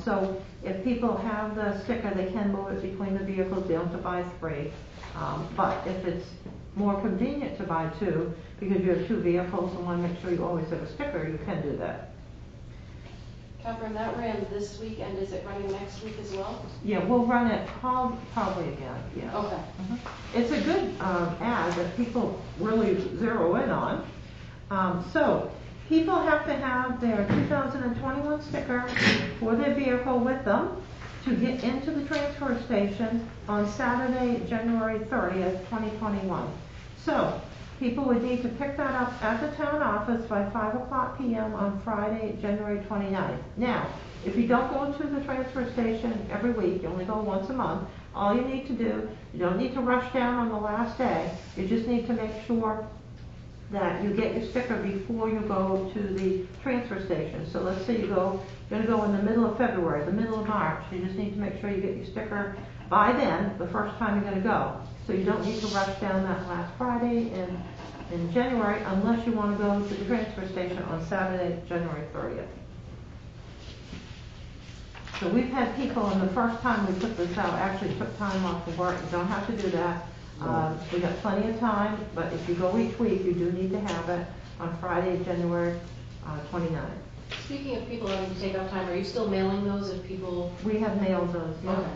So if people have the sticker, they can move it between the vehicles. They don't have to buy 3. But if it's more convenient to buy 2, because you have 2 vehicles and want to make sure you always have a sticker, you can do that. Catherine, that ran this weekend. Is it running next week as well? Yeah, we'll run it probably again, yeah. Okay. It's a good ad that people really zero in on. So people have to have their 2021 sticker for their vehicle with them to get into the transfer station on Saturday, January 30th, 2021. So people would need to pick that up at the town office by 5:00 p.m. on Friday, January 29th. Now, if you don't go to the transfer station every week, you only go once a month, all you need to do, you don't need to rush down on the last day, you just need to make sure that you get your sticker before you go to the transfer station. So let's say you're going to go in the middle of February, the middle of March, you just need to make sure you get your sticker by then, the first time you're going to go. So you don't need to rush down that last Friday in January unless you want to go to the transfer station on Saturday, January 30th. So we've had people, and the first time we put this out, actually took time off of work. You don't have to do that. We got plenty of time, but if you go each week, you do need to have it on Friday, January 29th. Speaking of people having to take off time, are you still mailing those if people? We have mailed those, yeah. Okay.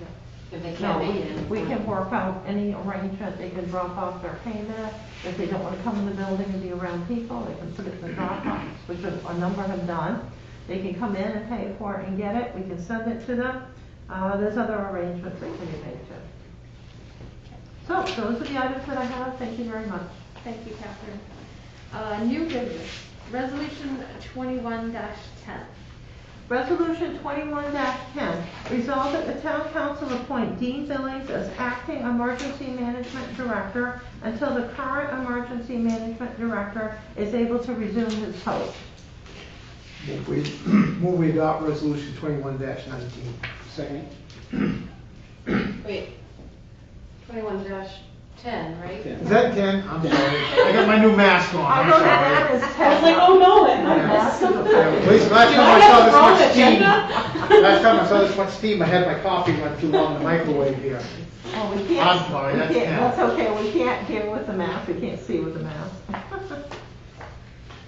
Yeah. If they No, can't make it. we can work out any arrangement. They can drop off their payment. If they don't want to come in the building and be around people, they can put it in the drop box, which a number have done. They can come in and pay for it and get it. We can send it to them. There's other arrangements that can be made too. So those are the items that I have. Thank you very much. Thank you, Catherine. New business, resolution 21-10. Resolution 21-10, resolved that the town council appoint Dean Billings as acting emergency management director until the current emergency management director is able to resume his post. Move we adopt resolution 21-19. Second. Wait, 21-10 10, right? 10. Is that 10? I'm sorry. I got my new mask on. I I'm know sorry. that is 10. I was like, oh no, that Yeah, messed that's something. At least last Do time I I have saw the this wrong much steam. agenda? Last time I saw this much steam, I had my coffee went too long in the microwave here. Oh, we can't. I'm sorry, that's we can't- 10. That's okay, we can't hear with the mask, we can't see with the mask.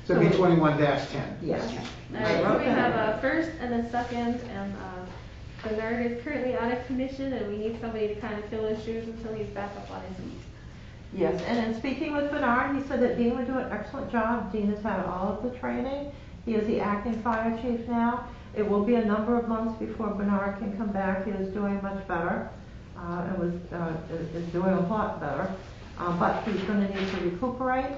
So it'd be 21-10. Yes. All right, so we have a first and a second, and Bernard is currently out of commission, and we need somebody to kind of fill his shoes until he's back up on his feet. Yes, and in speaking with Bernard, he said that Dean would do an excellent job. Dean has had all of the training. He is the acting fire chief now. It will be a number of months before Bernard can come back. He is doing much better, is doing a lot better. But he's going to need to recuperate.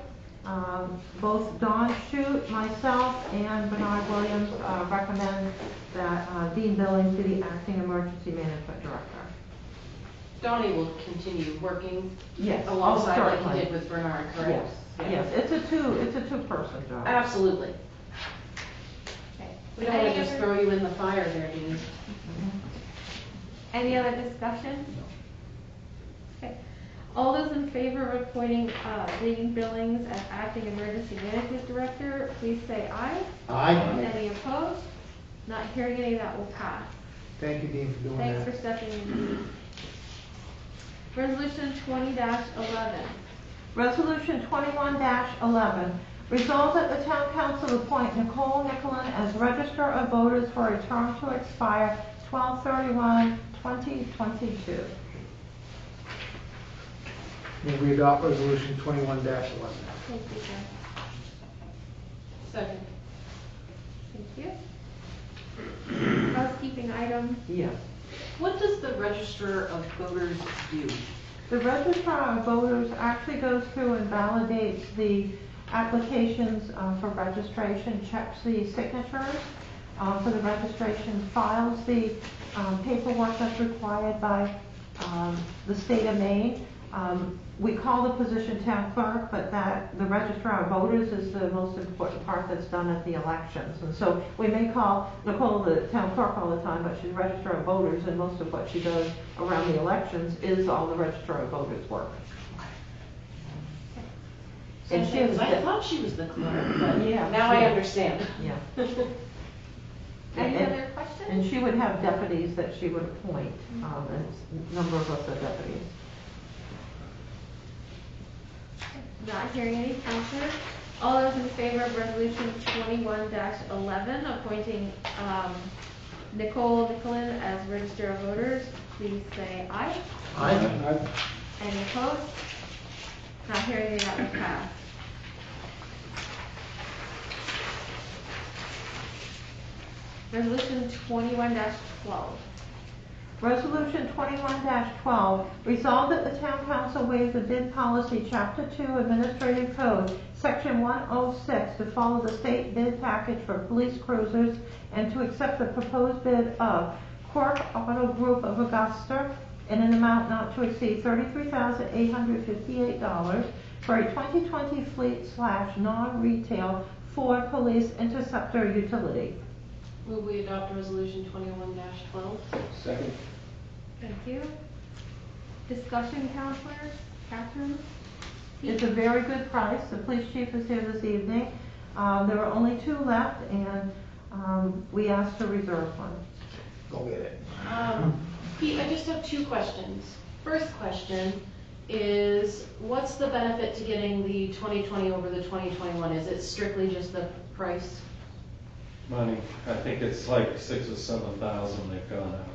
Both Don Shute, myself, and Bernard Williams recommend that Dean Billings be the acting emergency management director. Donnie will continue working Yes, alongside like certainly. he did with Bernard, correct? Yes, yes, it's a two-person job. Absolutely. Okay. We don't want Any to just other- throw you in the fire there, Dean. Any other discussion? Okay. All those in favor of appointing Dean Billings as acting emergency management director, please say aye. Aye. Any opposed? Not hearing any, that will pass. Thank you, Dean, for doing Thanks that. for stepping in. Resolution 20-11. Resolution 21-11, resolved that the town council appoint Nicole Nicolin as registrar of voters for a term to expire 12/31/2022. May we adopt resolution 21-11. Thank you, sir. Second. Thank you. Housekeeping item. Yes. What does the Register of Voters do? The registrar of voters actually goes through and validates the applications for registration, checks the signatures for the registration, files the paperwork that's required by the state of Maine. We call the position town clerk, but the registrar of voters is the most important part that's done at the elections. And so we may call Nicole the town clerk all the time, but she's registrar of voters, and most of what she does around the elections is all the registrar of voters work. And she is, I thought she was the clerk, but Yeah, now I yeah. understand. yeah. Any And- other questions? And she would have deputies that she would appoint, and a number of us are deputies. Not hearing any, counselor. All those in favor of resolution 21-11, appointing Nicole Nicolin as register of voters, please say aye. Aye. Any opposed? Not hearing any, that will pass. Resolution 21-12. Resolution 21-12, resolved that the town council waive the bid policy, chapter 2, administrative code, section 106, to follow the state bid package for police cruisers and to accept the proposed bid of Cork Auto Group of Augusta in an amount not to exceed $33,858 for a 2020 fleet/non-retail Ford Police Interceptor utility. Will we adopt resolution 21-12? Second. Thank you. Discussion, counselors? Catherine? It's a very good price. The police chief is here this evening. There are only 2 left, and we asked to reserve one. Go get it. Pete, I just have 2 questions. First question is, what's the benefit to getting the 2020 over the 2021? Is it strictly just the price? Money, I think it's like 6,000 or 7,000 they've gone out.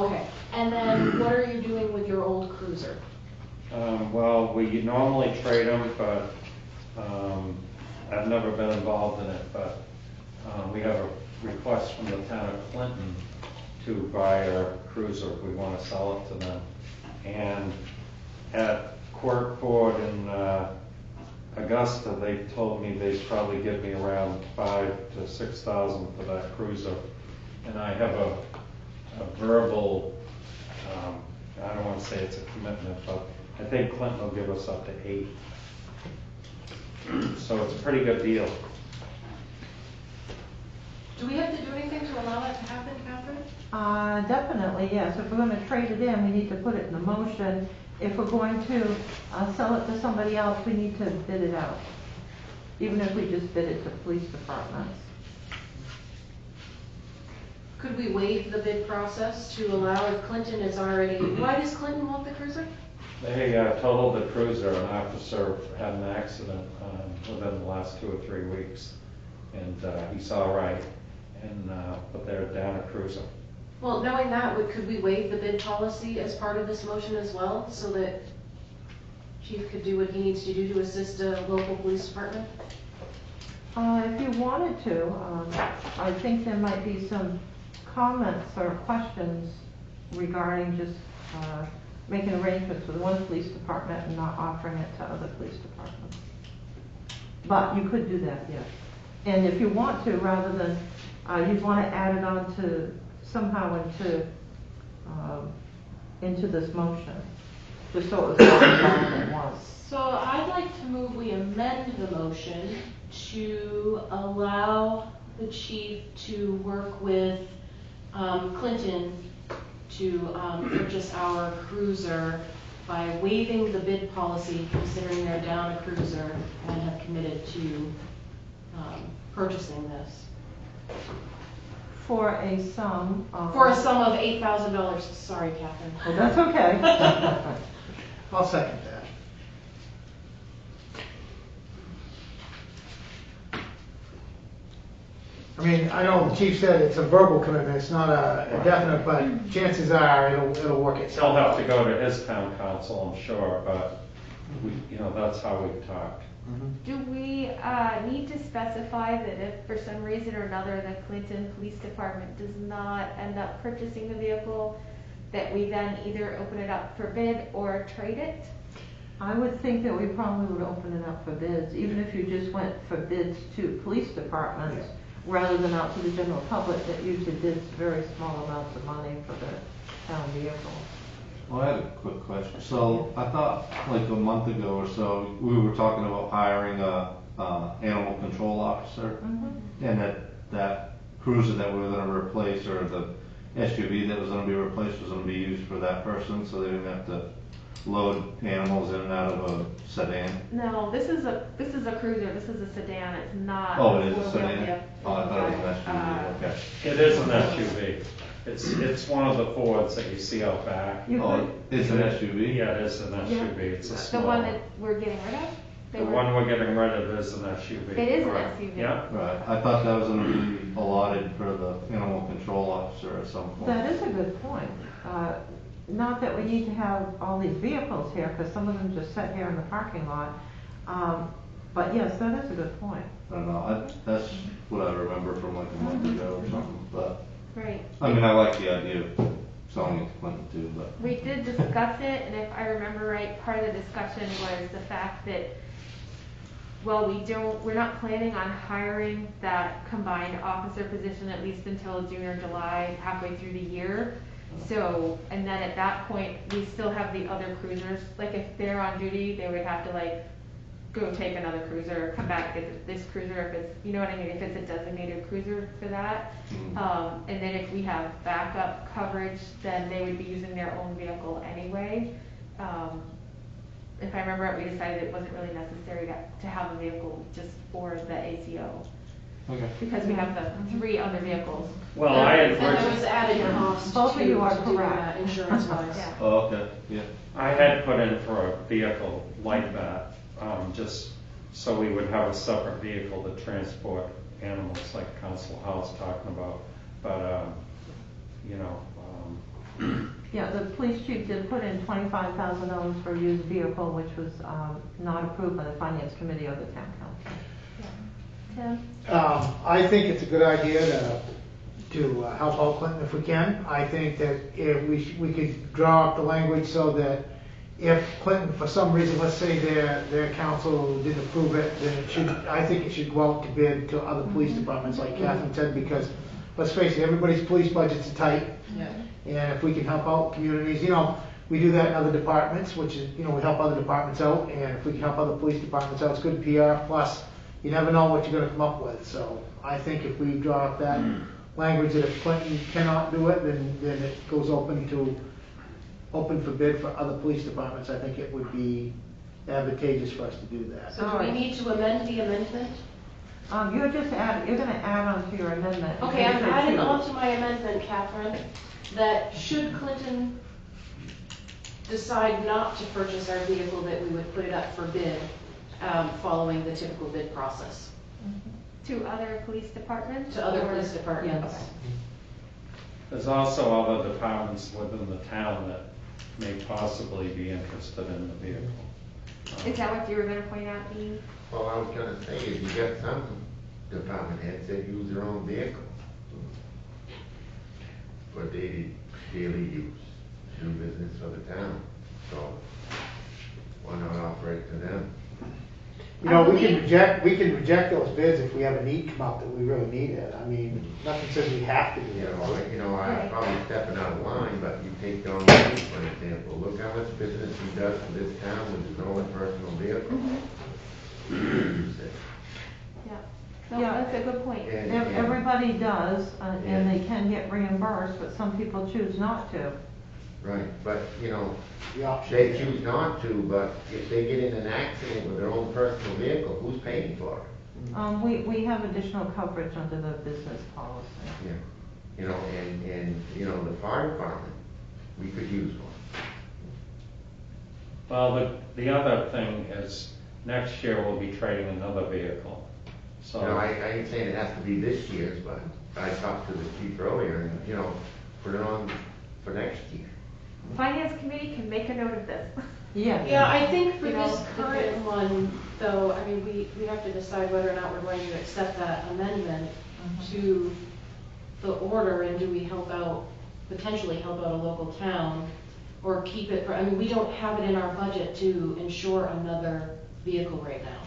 Okay. And then what are you doing with your old cruiser? Well, we normally trade them, but I've never been involved in it, but we have a request from the town of Clinton to buy our cruiser if we want to sell it to them. And at Court Board in Augusta, they told me they'd probably give me around 5,000 to 6,000 for that cruiser. And I have a verbal, I don't want to say it's a commitment, but I think Clinton will give us up to 8. So it's a pretty good deal. Do we have to do anything to allow that to happen, Catherine? Definitely, yes. If we're going to trade it in, we need to put it in the motion if we're going to sell it to somebody else, we need to bid it out. Even if we just bid it to police departments. Could we waive the bid process to allow if Clinton is already, why does Clinton want the cruiser? They totaled the cruiser, an officer had an accident within the last 2 or 3 weeks, and he's all right, and but they're down a cruiser. Well, knowing that, could we waive the bid policy as part of this motion as well, so that Chief could do what he needs to do to assist a local police department? If you wanted to, I think there might be some comments or questions regarding just making arrangements with one police department and not offering it to other police departments. But you could do that, yes. And if you want to, rather than, you'd want to add it on to, somehow into this motion, just so it was all involved at once. So I'd like to move we amend the motion to allow the chief to work with Clinton to purchase our cruiser by waiving the bid policy, considering they're down a cruiser and have committed to purchasing this. For a sum of... For a sum of $8,000. Sorry, Catherine. Well, that's okay. I'll second that. I mean, I know the chief said it's a verbal commitment, it's not a definite, but chances are it'll work He'll itself have out. to go to his town council, I'm sure, but we, that's how we've talked. Do we need to specify that if for some reason or another the Clinton Police Department does not end up purchasing the vehicle, that we then either open it up for bid or trade it? I would think that we probably would open it up for bids, even if you just went for bids to police departments, rather than out to the general public that usually bids very small amounts of money for the town vehicle. Well, I had a quick question. So I thought like a month ago or so, we were talking about hiring a animal control officer, and that cruiser that we were going to replace, or the SUV that was going to be replaced, was going to be used for that person, so they didn't have to load animals in and out of a sedan. No, this is a cruiser. This is a sedan. It's not. Oh, it is a four-wheel, sedan? yeah. Oh, I thought it was an SUV, okay. It is an SUV. It's one of the Fords that you see out back. You Oh, could, it's an SUV? Yeah, it is an SUV. It's a The small. one that we're getting rid of? The one we're getting rid of is an SUV. It is an correct. SUV. Yeah. Right, I thought that was going to be allotted for the animal control officer at some point. that is a good point. Not that we need to have all these vehicles here, because some of them just sit here in the parking lot. But yes, that is a good point. I don't know, that's what I remember from like a month ago or something, but, Right. I mean, I like the idea of selling it to Clinton too, but. We did discuss it, and if I remember right, part of the discussion was the fact that, well, we're not planning on hiring that combined officer position at least until June or July, halfway through the year. So, and then at that point, we still have the other cruisers, like if they're on duty, they would have to like go take another cruiser, come back, get this cruiser, if it's, you know what I mean, if it's a designated cruiser for that. And then if we have backup coverage, then they would be using their own vehicle anyway. If I remember right, we decided it wasn't really necessary to have a vehicle just for the ACO, Okay. because we have the 3 other vehicles. Well, I had And there was purchased, added cost Both of too, you are to do correct. that insurance-wise. Yeah. Oh, okay, yeah. I had put in for a vehicle like that, just so we would have a separate vehicle to transport animals, like Council House talking about. But, Yeah, the police chief did put in $25,000 for a used vehicle, which was not approved by the finance committee or the town council. Tim? I think it's a good idea to help out Clinton if we can. I think that if we could draw up the language so that if Clinton, for some reason, let's say their council didn't approve it, then I think it should go out to bid to other police departments, like Catherine said, because let's face it, everybody's police budgets are tight. Yeah. And if we can help out communities, we do that in other departments, which is, we help other departments out, and if we can help other police departments out, it's good PR, plus you never know what you're gonna come up with. So I think if we draw up that language that if Clinton cannot do it, then it goes open to open for bid for other police departments, I think it would be advantageous for us to do that. So do we need to amend the amendment? You're gonna add on to your amendment. Okay, I'm adding on to my amendment, Catherine, that should Clinton decide not to purchase our vehicle, that we would put it up for bid, following the typical bid process To other police departments? to other or- police departments. Okay. There's also other departments within the town that may possibly be interested in the vehicle. Is that what you were gonna point out, Dean? Well, I was gonna say, is you got some department heads that use their own vehicle for daily use, do business for the town, so why not offer it to them? You know, I we can believe- reject those bids if we have a need come up that we really need it. I mean, nothing says we have to do You it. know, I'm Right. probably stepping out of line, but you take Don Lee, for example, look how much business he does for this town with his own personal vehicle. Use it. Yeah. No, Yeah. that's a good point. And- Everybody does, and Yeah. they can get reimbursed, but some people choose not to. Right, but, you know, The option. they choose not to, but if they get in an accident with their own personal vehicle, who's paying for it? We have additional coverage under the business policy. Yeah, you know, and, you know, the fire department, we could use one. Well, the other thing is, next year we'll be trading another vehicle, so. You know, I ain't saying it has to be this year's, but I talked to the chief earlier and, you know, put it on for next year. Finance committee can make a note of this. Yeah. Yeah, I think for You know, this current one, though, I mean, we have to decide whether or not we're going to accept that amendment to the order, and do we potentially help out a local town, or keep it, I mean, we don't have it in our budget to insure another vehicle right now.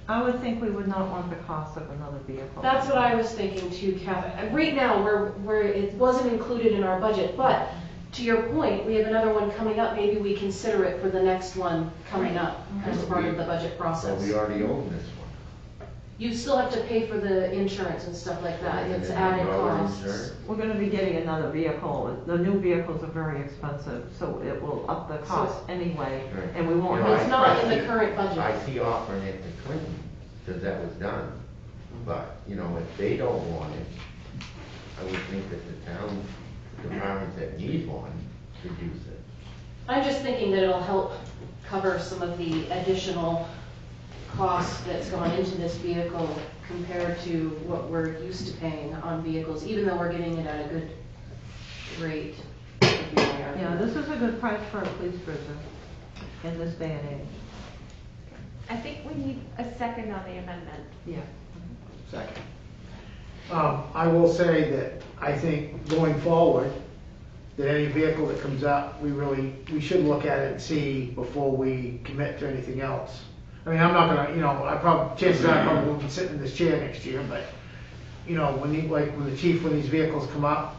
I would think we would not want the cost of another vehicle. That's what I was thinking too, Kathy. Right now, it wasn't included in our budget, but to your point, we have another one coming up, maybe we consider it for the next one coming up as part of the budget So process. we already own this one. You still have to pay for the insurance and stuff like that, it's And added our costs. insurance. We're gonna be getting another vehicle. The new vehicles are very expensive, so it will up the cost anyway, Right. and we won't You know, It's have. not in the current budget. I see offering it to Clinton, because that was done. But, you know, if they don't want it, I would think that the town departments that need one could use it. I'm just thinking that it'll help cover some of the additional costs that's gone into this vehicle compared to what we're used to paying on vehicles, even though we're getting it at a good rate. would be my Yeah, argument. this is a good price for a police cruiser in this day and age. I think we need a second on the amendment. Yeah. Second. I will say that I think going forward, that any vehicle that comes up, we should look at it and see before we commit to anything else. I mean, I'm not gonna, you know, chances are I probably won't be sitting in this chair next year, but, you know, when these vehicles come up,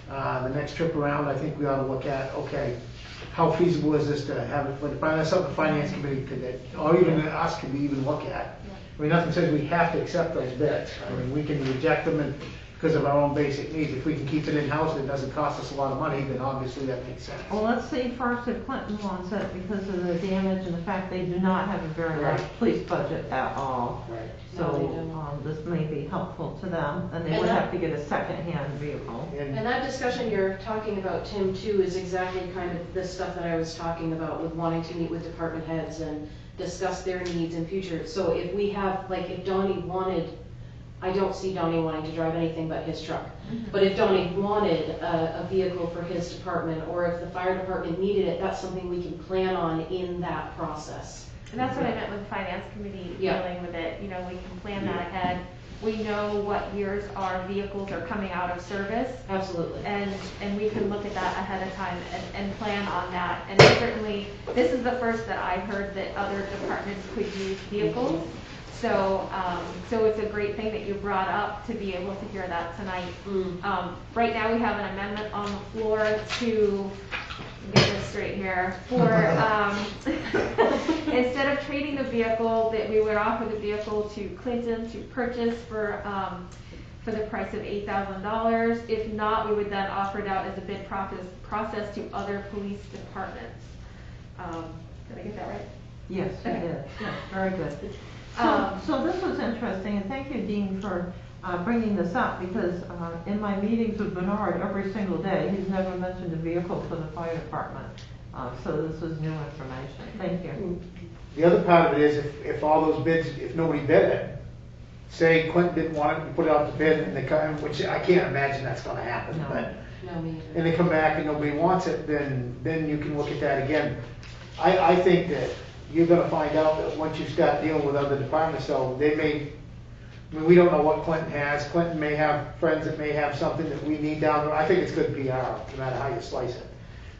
the next trip around, I think we ought to look at, okay, how feasible is this to have it for the, that's something the finance committee could, or even us could even look at. I mean, nothing says we have to accept those bids. I mean, we can reject them because of our own basic needs. If we can keep it in-house and it doesn't cost us a lot of money, then obviously that makes sense. Well, let's see first if Clinton wants it because of the damage and the fact they do not have a very large police budget at all. Right. No, they So, don't. this may be helpful to them, and they And would that- have to get a second-hand vehicle. And that discussion you're talking about, Tim, too, is exactly kind of the stuff that I was talking about with wanting to meet with department heads and discuss their needs in future. So if we have, like, if Donnie wanted, I don't see Donnie wanting to drive anything but his truck. But if Donnie wanted a vehicle for his department, or if the fire department needed it, that's something we can plan on in that process. And that's what I meant with the finance committee Yeah. dealing with it, you know, we can plan that ahead. We know what years our vehicles are coming out of service, Absolutely. and we can look at that ahead of time and plan on that. And certainly, this is the first that I've heard that other departments could use vehicles. So, so it's a great thing that you brought up to be able to hear that tonight. Right now, we have an amendment on the floor to, get this straight here, for, instead of trading the vehicle, that we would offer the vehicle to Clinton to purchase for the price of $8,000. If not, we would then offer it out as a bid process to other police departments. Did I get that right? Yes, you Okay. did. Yes, very good. So this was interesting, and thank you, Dean, for bringing this up, because in my meetings with Bernard every single day, he's never mentioned a vehicle for the fire department. So this was new information. Thank you. The other part of it is if all those bids, if nobody bid it, say Clinton didn't want it, you put it out to bid, and they come, which I can't imagine that's gonna happen, No. but, No, me and neither. they come back and nobody wants it, then you can look at that again. I think that you're gonna find out that once you start dealing with other departments, so they may, I mean, we don't know what Clinton has. Clinton may have friends that may have something that we need down there. I think it's good PR, no matter how you slice it.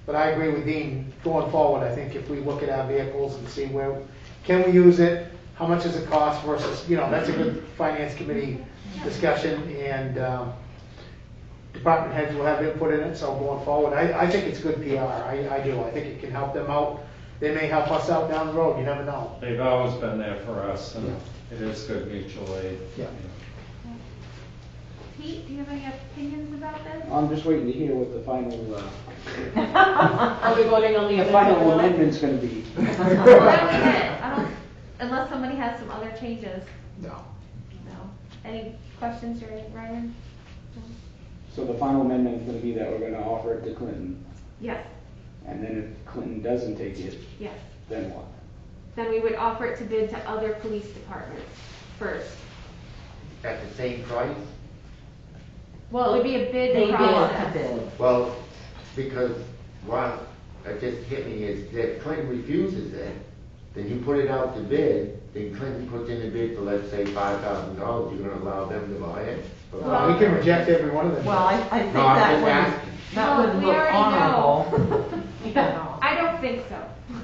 But I agree with Dean, going forward, I think if we look at our vehicles and see where, can we use it? How much does it cost versus, that's a good finance committee discussion, and department heads will have input in it, so going forward, I think it's good PR, I do. I think it can help them out. They may help us out down the road, you never know. They've always been there for us, and it is good mutual aid. Yeah. Pete, do you have any opinions about this? I'm just waiting to hear what the final, Are we voting on the the final amendment? amendment's gonna be. Well, that was it. I don't, unless somebody has some other changes. No. No. Any questions, Ryan? So the final amendment's gonna be that we're gonna offer it to Clinton, Yes, and then if Clinton doesn't take it, yes. then what? Then we would offer it to bid to other police departments first. At the same price? Well, it would be a They bid bid process. to bid. Well, because what just hit me is that if Clinton refuses it, then you put it out to bid, then Clinton puts in a bid for, let's say, $5,000, you're gonna allow them to buy it? We can reject every one of them. Well, I think No, I'm that just would, asking. that Well, would we look already honorable. know. I don't think so.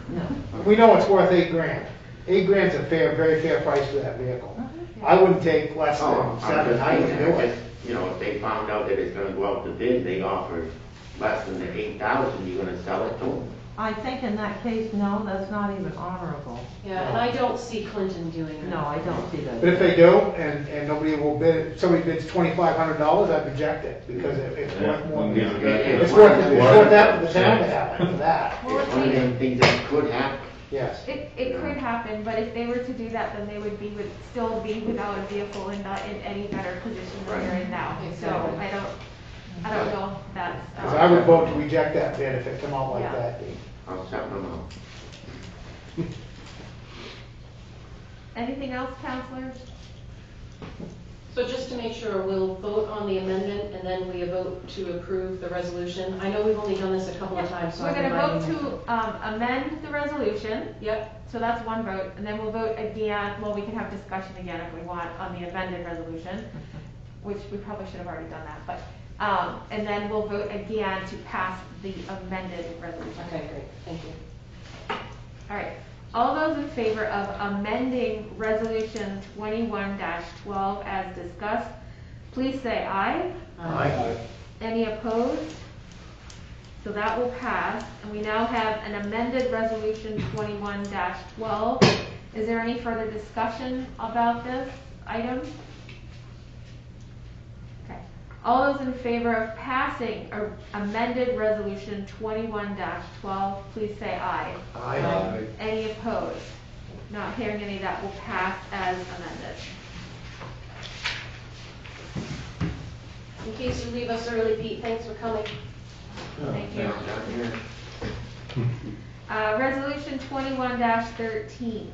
No. We know it's worth $8,000. $8,000's a very fair price for that vehicle. I wouldn't take less Oh, than I'm 7, just I wouldn't do thinking, it. if they found out that it's gonna go out to bid, they offered less than the 8,000, you're gonna sell it to them? I think in that case, no, that's not even honorable. Yeah, and I don't see Clinton doing that. No, I don't see that. But if they do, and nobody will bid it, somebody bids $2,500, I'd reject it, because it's worth more. Yeah. It's worth that for the town to have it, for that, Well, It's one of them things that could happen. yes. It could happen, but if they were to do that, then they would still be without a vehicle and not in any better position than they're in now. So Exactly. I don't know if that's. Because I would vote to reject that bid if it come out like Yeah. that, Dean. I'll shut them out. Anything else, counselors? So just to make sure, we'll vote on the amendment and then we vote to approve the resolution. I know we've only done this a couple of times, so We're I'm gonna vote reminding you. to amend the resolution, Yep, so that's one vote, and then we'll vote again, well, we can have discussion again if we want on the amended resolution, which we probably should have already done that, but, and then we'll vote again to pass the amended resolution. okay, great, thank you. All right, all those in favor of amending resolution 21-12 as discussed, please say aye. Any opposed? So that will pass, and we now have an amended resolution 21-12. Is there any further discussion about this item? Okay, all those in favor of passing amended resolution 21-12, please say aye. Aye. Any opposed? Not hearing any, that will pass as amended. In case you leave us early, Pete, thanks for coming. Thank you. Down here. Resolution 21-13.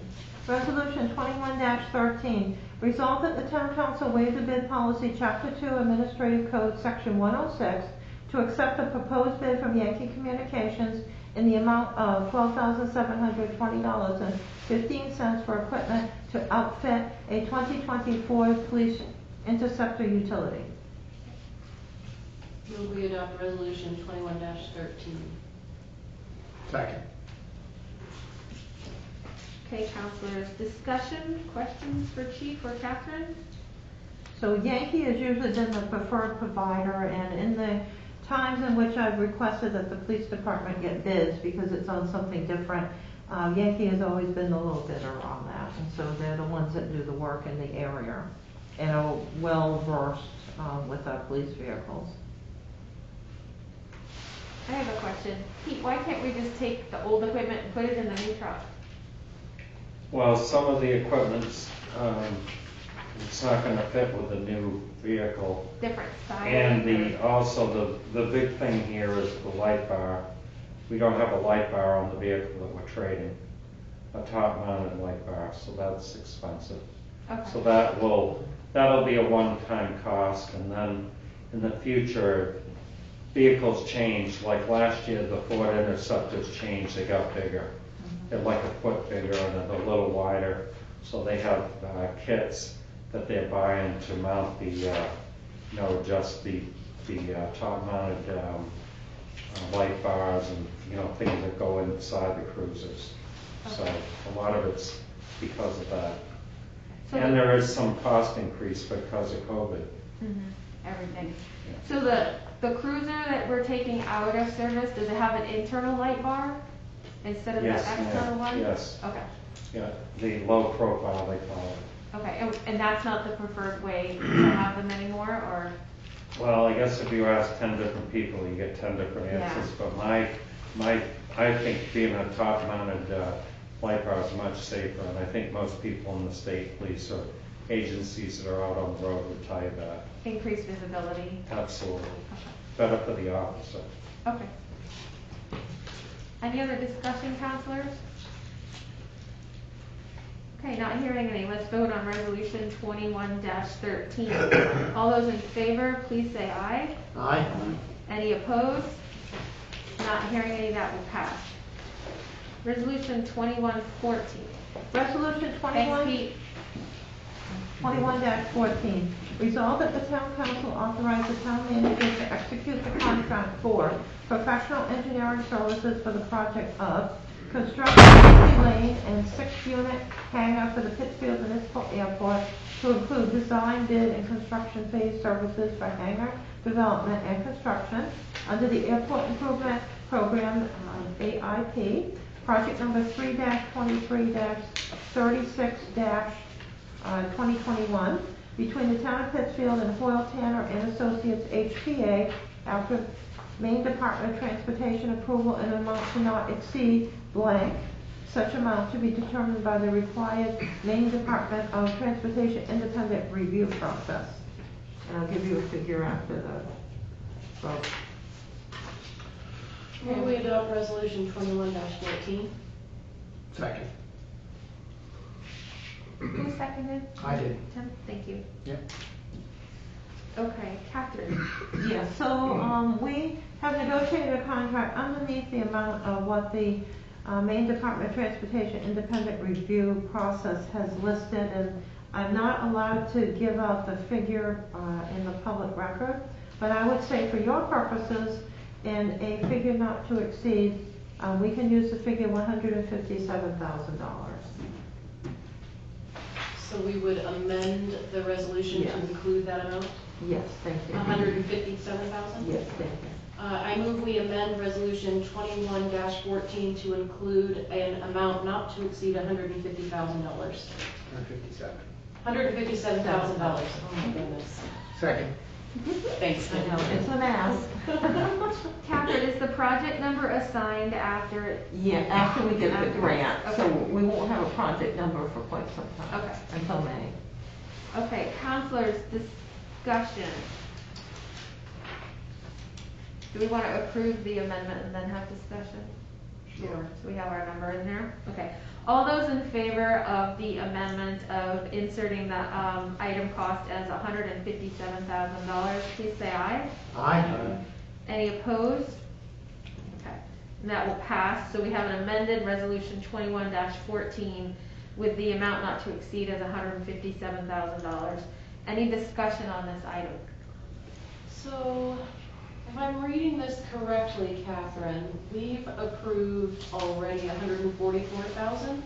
Resolution 21-13, resolved that the town council waive the bid policy, chapter 2, administrative code, section 106, to accept the proposed bid from Yankee Communications in the amount of $12,720.15 for equipment to outfit a 2020 Ford Police Interceptor utility. Move we adopt resolution 21-13. Second. Okay, counselors, discussion, questions for Chief or Catherine? So Yankee has usually been the preferred provider, and in the times in which I've requested that the police department get bids because it's on something different, Yankee has always been the low bidder on that, and so they're the ones that do the work in the area. and are well-versed with our police vehicles. I have a question. Pete, why can't we just take the old equipment and put it in the new truck? Well, some of the equipment's, it's not gonna fit with the new vehicle. Different styling? And or- also the big thing here is the light bar. We don't have a light bar on the vehicle that we're trading, a top-mounted light bar, so that's expensive. So Okay, that'll be a one-time cost, and then in the future, vehicles change, like last year, the Ford Interceptors changed, they got bigger. They're like a foot bigger and a little wider, so they have kits that they're buying to mount adjust the top-mounted light bars and, things that go inside the cruisers. So a lot of it's because of that. So And there is some cost increase because of COVID. everything. So the cruiser that we're taking out of service, does it have an internal light bar instead of the Yes, ma'am. external one? Yes. Okay, Yeah, the low profile, they call it. okay, and that's not the preferred way to have them anymore, or? Well, I guess if you ask 10 different people, you get 10 different answers, but I think being a top-mounted light bar is much safer, and I think most people in the state police or agencies that are out on the road would tell you that. Increased visibility? Absolutely. Better for the officer. Okay. Any other discussion, counselors? Okay, not hearing any, let's vote on resolution 21-13. All those in favor, please say aye. Aye. Any opposed? Not hearing any, that will pass. Resolution 21-14. Resolution Thanks, Pete. 21-14, resolve that the town council authorize the town manager to execute the contract for professional engineering services for the project of construction of Lee Lane and 6-unit hangar for the Pittsfield Municipal Airport to include design, bid, and construction phase services for hangar development and construction under the Airport Improvement Program, AIP, project number 3-23-36-2021 between the town of Pittsfield and Hoyle Tanner and Associates HPA after Maine Department of Transportation approval in an amount to not exceed blank, such amount to be determined by the required Maine Department of Transportation independent review process. And I'll give you a figure after the vote. Will we adopt resolution 21-14? Second. Who seconded? I did. Tim, thank you. Yep. Okay, Catherine. Yes, so we have negotiated a contract underneath the amount of what the Maine Department of Transportation independent review process has listed, and I'm not allowed to give out the figure in the public record, but I would say for your purposes, in a figure not to exceed, we can use the figure $157,000. So we would amend the resolution Yes. to include that amount? Yes, thank you. 157,000? Yes, thank you. I move we amend resolution 21-14 to include an amount not to exceed $150,000. 157. $157,000. Oh my goodness. Second. Thanks, I Kim. know, it's an ask. Catherine, is the project number assigned after? Yeah, after we get the Afterwards, grant, so okay. we won't have a project number for quite some time. Okay. Until May. Okay, counselors, discussion. Do we want to approve the amendment and then have discussion? Sure. So we have our number in there? Okay. All those in favor of the amendment of inserting the item cost as $157,000, please say aye. Aye. Any opposed? Okay, and that will pass. So we have an amended resolution 21-14 with the amount not to exceed as $157,000. Any discussion on this item? So, if I'm reading this correctly, Catherine, we've approved already $144,000?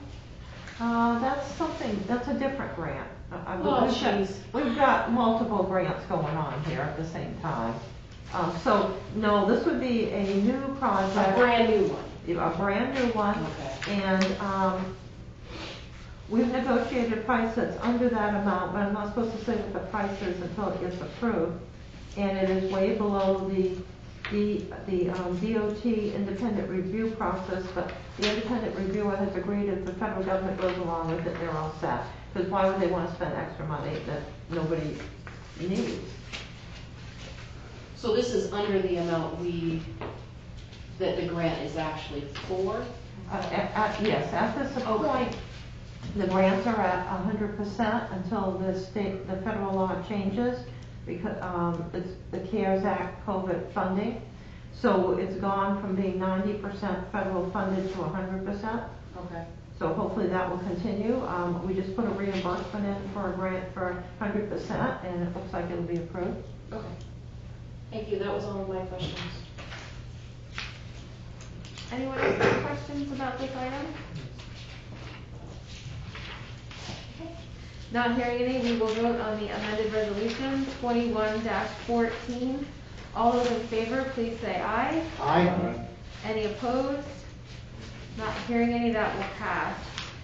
That's a different grant. Oh, jeez. We've got multiple grants going on here at the same time. So, no, this would be a new project. A brand new one? A brand new one. Okay. And, we've negotiated a price that's under that amount, but I'm not supposed to say what the price is until it gets approved. And it is way below the DOT independent review process, but the independent reviewer has agreed if the federal government goes along with it, they're all set. Because why would they want to spend extra money that nobody needs? So this is under the amount that the grant is actually for? Yes, at this point, the grants are at 100% until the federal law changes, because it's the CARES Act COVID funding. So it's gone from being 90% federal funded to 100%. Okay. So hopefully that will continue. We just put a reimbursement in for a grant for 100%, and it looks like it'll be approved. Okay. Thank you, that was all of my questions. Anyone else have questions about this item? Okay. Not hearing any, we will vote on the amended resolution 21-14. All those in favor, please say aye. Aye. Any opposed? Not hearing any, that will pass.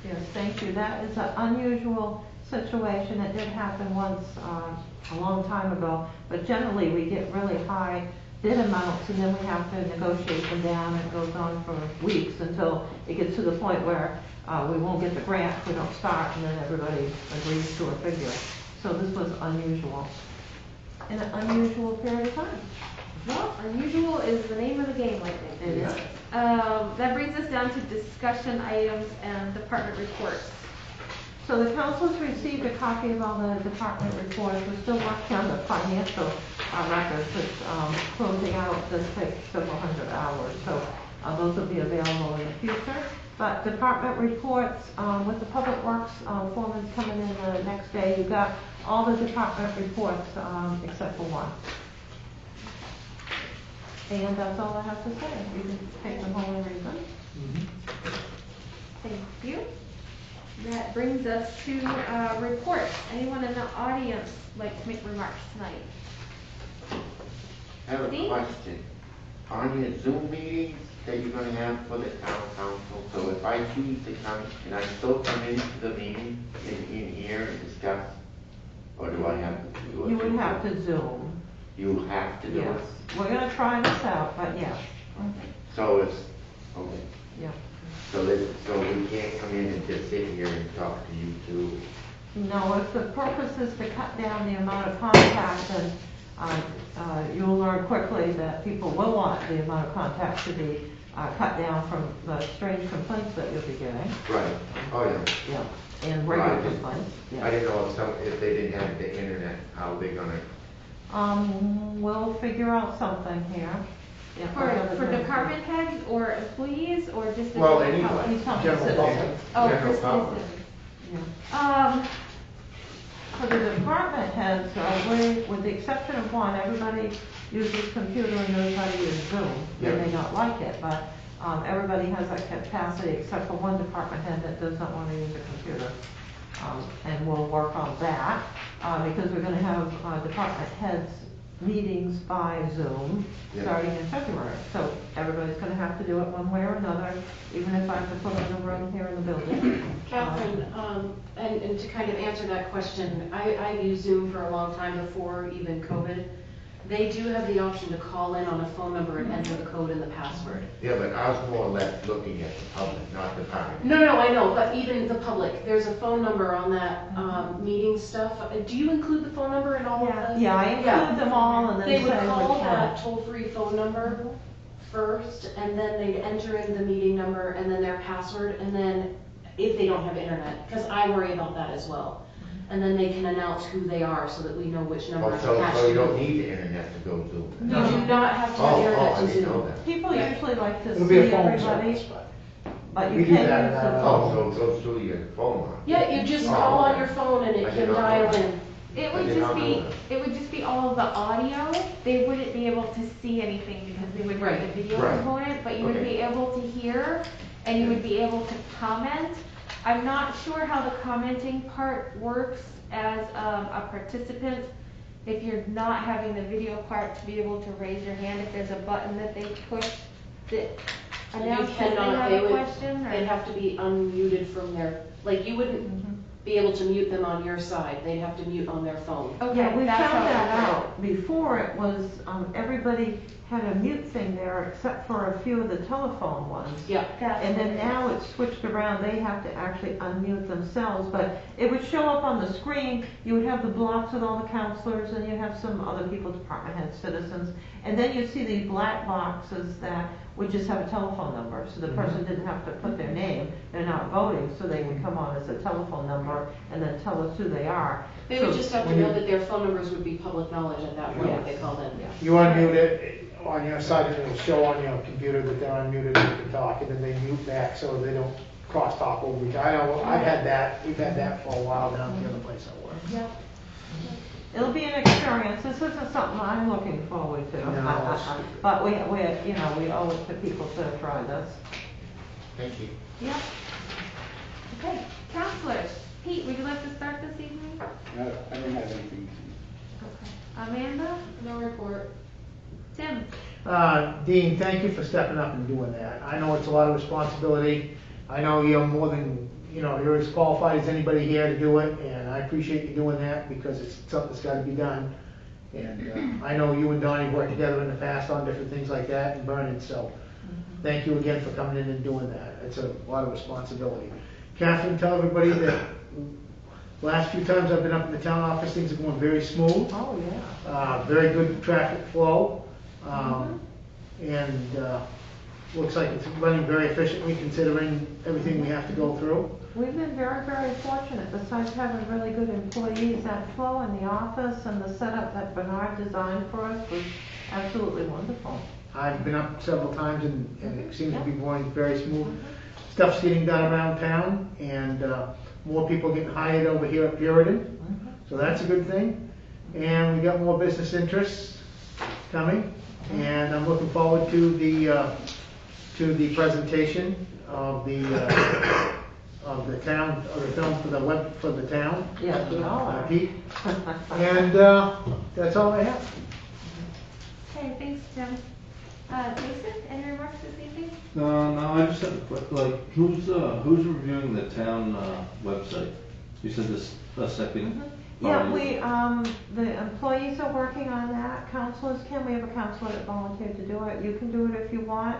Yes, thank you. That is an unusual situation. It did happen once a long time ago, but generally we get really high bid amounts and then we have to negotiate them down, and it goes on for weeks until it gets to the point where we won't get the grant if we don't start, and then everybody agrees to a figure. So this was unusual, in an unusual period of time. Well, unusual is the name of the game lately. It is. That brings us down to discussion items and department reports. So the council's received a copy of all the department reports. We're still working on the financial records, which closing out this takes several hundred hours. So those will be available in the future. But department reports, with the public works foreman's coming in the next day, you've got all the department reports except for one. And that's all I have to say. You can take them home and read them. Thank you. That brings us to reports. Anyone in the audience like to make remarks tonight? I have a Steve? question. On your Zoom meetings that you're gonna have for the town council, so if I choose to come, can I still come into the meeting in here and discuss? Or do I have to do it? You would have to Zoom. You have to do Yes. it? We're gonna try this out, but yes. So it's, okay. Yeah. So we can't come in and just sit here and talk to you two? No, if the purpose is to cut down the amount of contact, then you'll learn quickly that people will want the amount of contact to be cut down from the strange complaints that you'll be getting. Right, oh yeah. Yeah, and regular Right. complaints. I Yeah. didn't know if they didn't have the internet, how they gonna, We'll figure out something here. Yeah, For department heads or employees or just the well, general anyway. public? He's talking General citizens. public. Oh, General for public. citizens. Yeah. For the department heads, with the exception of one, everybody uses computer and knows how to use Zoom. They may not like it, but everybody has that capacity except for one department head that does not want to use a computer. And we'll work on that because we're going to have department heads meetings by Zoom starting in February. So everybody's going to have to do it one way or another, even if I have to put them in a room here in the building. Catherine, and to kind of answer that question, I've used Zoom for a long time before even COVID. They do have the option to call in on a phone number and enter the code and the password. Yeah, but I was more or less looking at the public, not the parent. No, I know, but even the public, there's a phone number on that meeting stuff. Do you include the phone number in all of this? Yeah, I include them all and then They say would call which that one. toll-free phone number first, and then they'd enter in the meeting number and then their password, and then if they don't have internet, because I worry about that as well. And then they can announce who they are so that we know which number Oh, is attached so you to don't them. need the internet to go Zoom? You do not have to have Oh, internet I to didn't know Zoom. that. People Yeah. usually like to It'll see be a phone everybody, service, but we you do can't that use in the our- phone. Oh, so it goes through your phone line? Yeah, you just Oh, call on okay. your phone and I it did can not know dial that. in. It I would did not just know be, that. it would just be all of the audio. They wouldn't be able to see anything because they would Right. write the video Right. component, but you would Okay. be able to hear and you would be able to comment. I'm not sure how the commenting part works as a participant. If you're not having the video part to be able to raise your hand, if there's a button that they push that You announces they cannot, have they a would, question, or? they'd have to be unmuted from their, Like, you wouldn't be able to mute them on your side, they'd have to mute on their phone. Okay, Yeah, we that's found how it that works. out. Before it was, everybody had a mute thing there except for a few of the telephone ones. Yeah, That's And what then it now is. it's switched around, they have to actually unmute themselves, but it would show up on the screen, you would have the blocks with all the counselors, and you have some other people, department heads, citizens, and then you see these black boxes that would just have a telephone number, so the person didn't have to put their name, they're not voting, so they would come on as a telephone number, and then tell us who they are. they would So- just have to know that their phone numbers would be public knowledge at that point if they called in. Yeah. You unmute it on your side, and it'll show on your computer that they're unmuted, and you can talk, and then they mute back so they don't cross-talk over each other. I know, I've had that, we've had that for a while down at the other place I work. Yep. It'll be an experience, this isn't something I'm looking forward to. No, it's- But we owe it to people to try this. Thank you. Yep. Okay, counselors. Pete, would you like to start this evening? I don't have anything. Okay. Amanda? No report. Tim? Dean, thank you for stepping up and doing that. I know it's a lot of responsibility. I know you're more than, you're as qualified as anybody here to do it, and I appreciate you doing that because it's something that's gotta be done. And I know you and Donnie worked together in the past on different things like that in Vernon, so thank you again for coming in and doing that. It's a lot of responsibility. Catherine, tell everybody that last few times I've been up in the town office, things are going very smooth. Oh, yeah. Very good traffic flow. And looks like it's running very efficiently considering everything we have to go through. We've been very, very fortunate, besides having really good employees, that flow in the office and the setup that Bernard designed for us was absolutely wonderful. I've been up several times and it seems to be going very smooth. Stuff's getting done around town and more people getting hired over here at Puritan. So that's a good thing. And we got more business interests coming. And I'm looking forward to the presentation of the town, of the film for the town. Yes, we all are. Pete. And that's all I have. Okay, thanks, Tim. Jason, any remarks this evening? No, I just had a quick, who's reviewing the town, website? You said this, a second? Yeah, the employees are working on that. Counselors can, we have a counselor that volunteered to do it. You can do it if you want.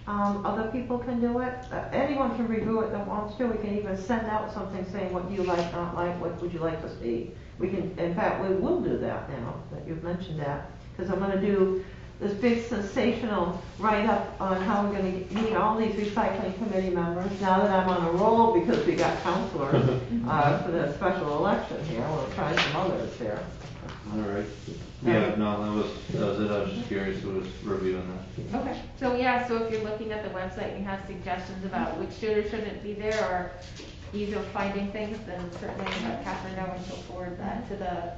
Other people can do it. Anyone can review it that wants to. We can even send out something saying what you like, not like, what would you like to see. We can, in fact, we will do that now that you've mentioned that. Because I'm gonna do this big sensational write-up on how we're gonna meet all these recycling committee members. Now that I'm on a roll because we got counselors for the special election here, we'll try some others here. All right. Yeah, no, that was it. I was just curious who was reviewing that. Okay, so yeah, so if you're looking at the website and you have suggestions about which should or shouldn't be there or ease of finding things, then certainly let Catherine know and she'll forward that to the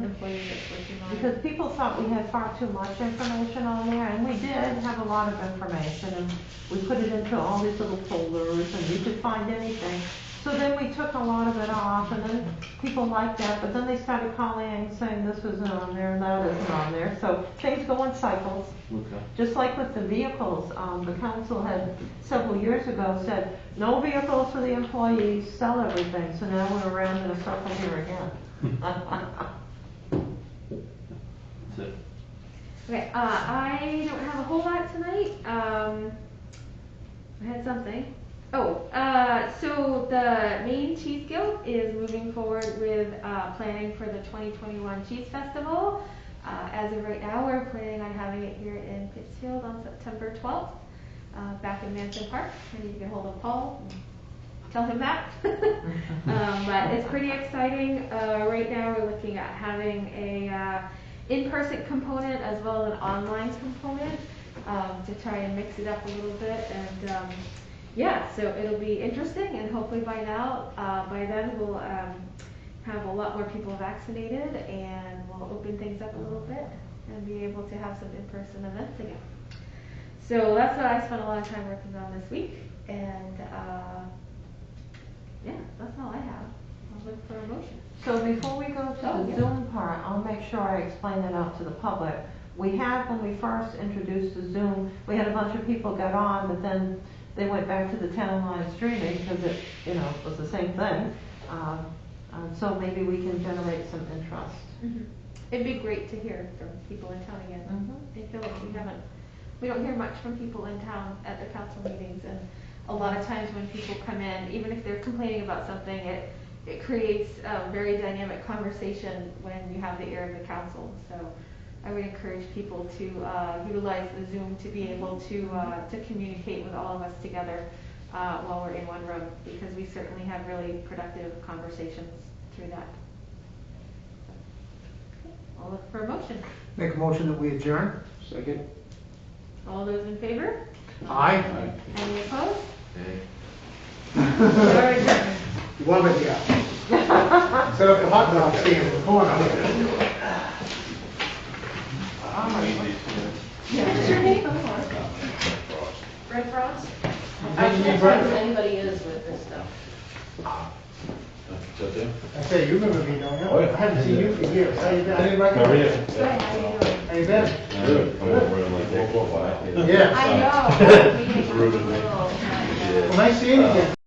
employee that's working on it. Because people thought we had far too much information on there, and we did have a lot of information, and we put it into all these little folders, and you could find anything. So then we took a lot of it off, and then people liked that, but then they started calling and saying this isn't on there, and that isn't on there. So things go in cycles. Okay. Just like with the vehicles, the council had several years ago said, no vehicles for the employees, sell everything. So now we're around in a circle here again. That's it. Okay, I don't have a whole lot tonight. I had something. So the Maine Cheese Guild is moving forward with planning for the 2021 Cheese Festival. As of right now, we're planning on having it here in Pittsfield on September 12th, back in Manson Park. I need to get hold of Paul and tell him that. But it's pretty exciting. Right now, we're looking at having a in-person component as well as an online component to try and mix it up a little bit. And yeah, so it'll be interesting, and hopefully by then we'll have a lot more people vaccinated, and we'll open things up a little bit and be able to have some in-person events again. So that's what I spent a lot of time working on this week, and yeah, that's all I have. I'll look for a motion. So before we go to the yeah. Zoom part, I'll make sure I explain that out to the public. We had, when we first introduced the Zoom, we had a bunch of people get on, but then they went back to the town line streaming because it, was the same thing. So maybe we can generate some interest. It'd be great to hear from people in town again. Mhm. I feel like we don't hear much from people in town at the council meetings, and a lot of times when people come in, even if they're complaining about something, it creates a very dynamic conversation when you have the ear of the council. So I would encourage people to utilize the Zoom to be able to communicate with all of us together while we're in one room, because we certainly have really productive conversations through that. I'll look for a motion. Make a motion that we adjourn? Second? All those in favor? Aye. Any opposed? Okay. We are adjourned. Love it, yeah. Set up the hot dog stand in the corner. What's your name? Fred Frost? I Did you can't Fred? tell who anybody is with this stuff. I say, you remember me, don't you? Oh, yeah. I haven't seen you for years. How you been? I didn't recognize you. Good, how you doing? How you been? Good. We're in like local file. Yeah. I know. Ruben me. Well, nice seeing you again.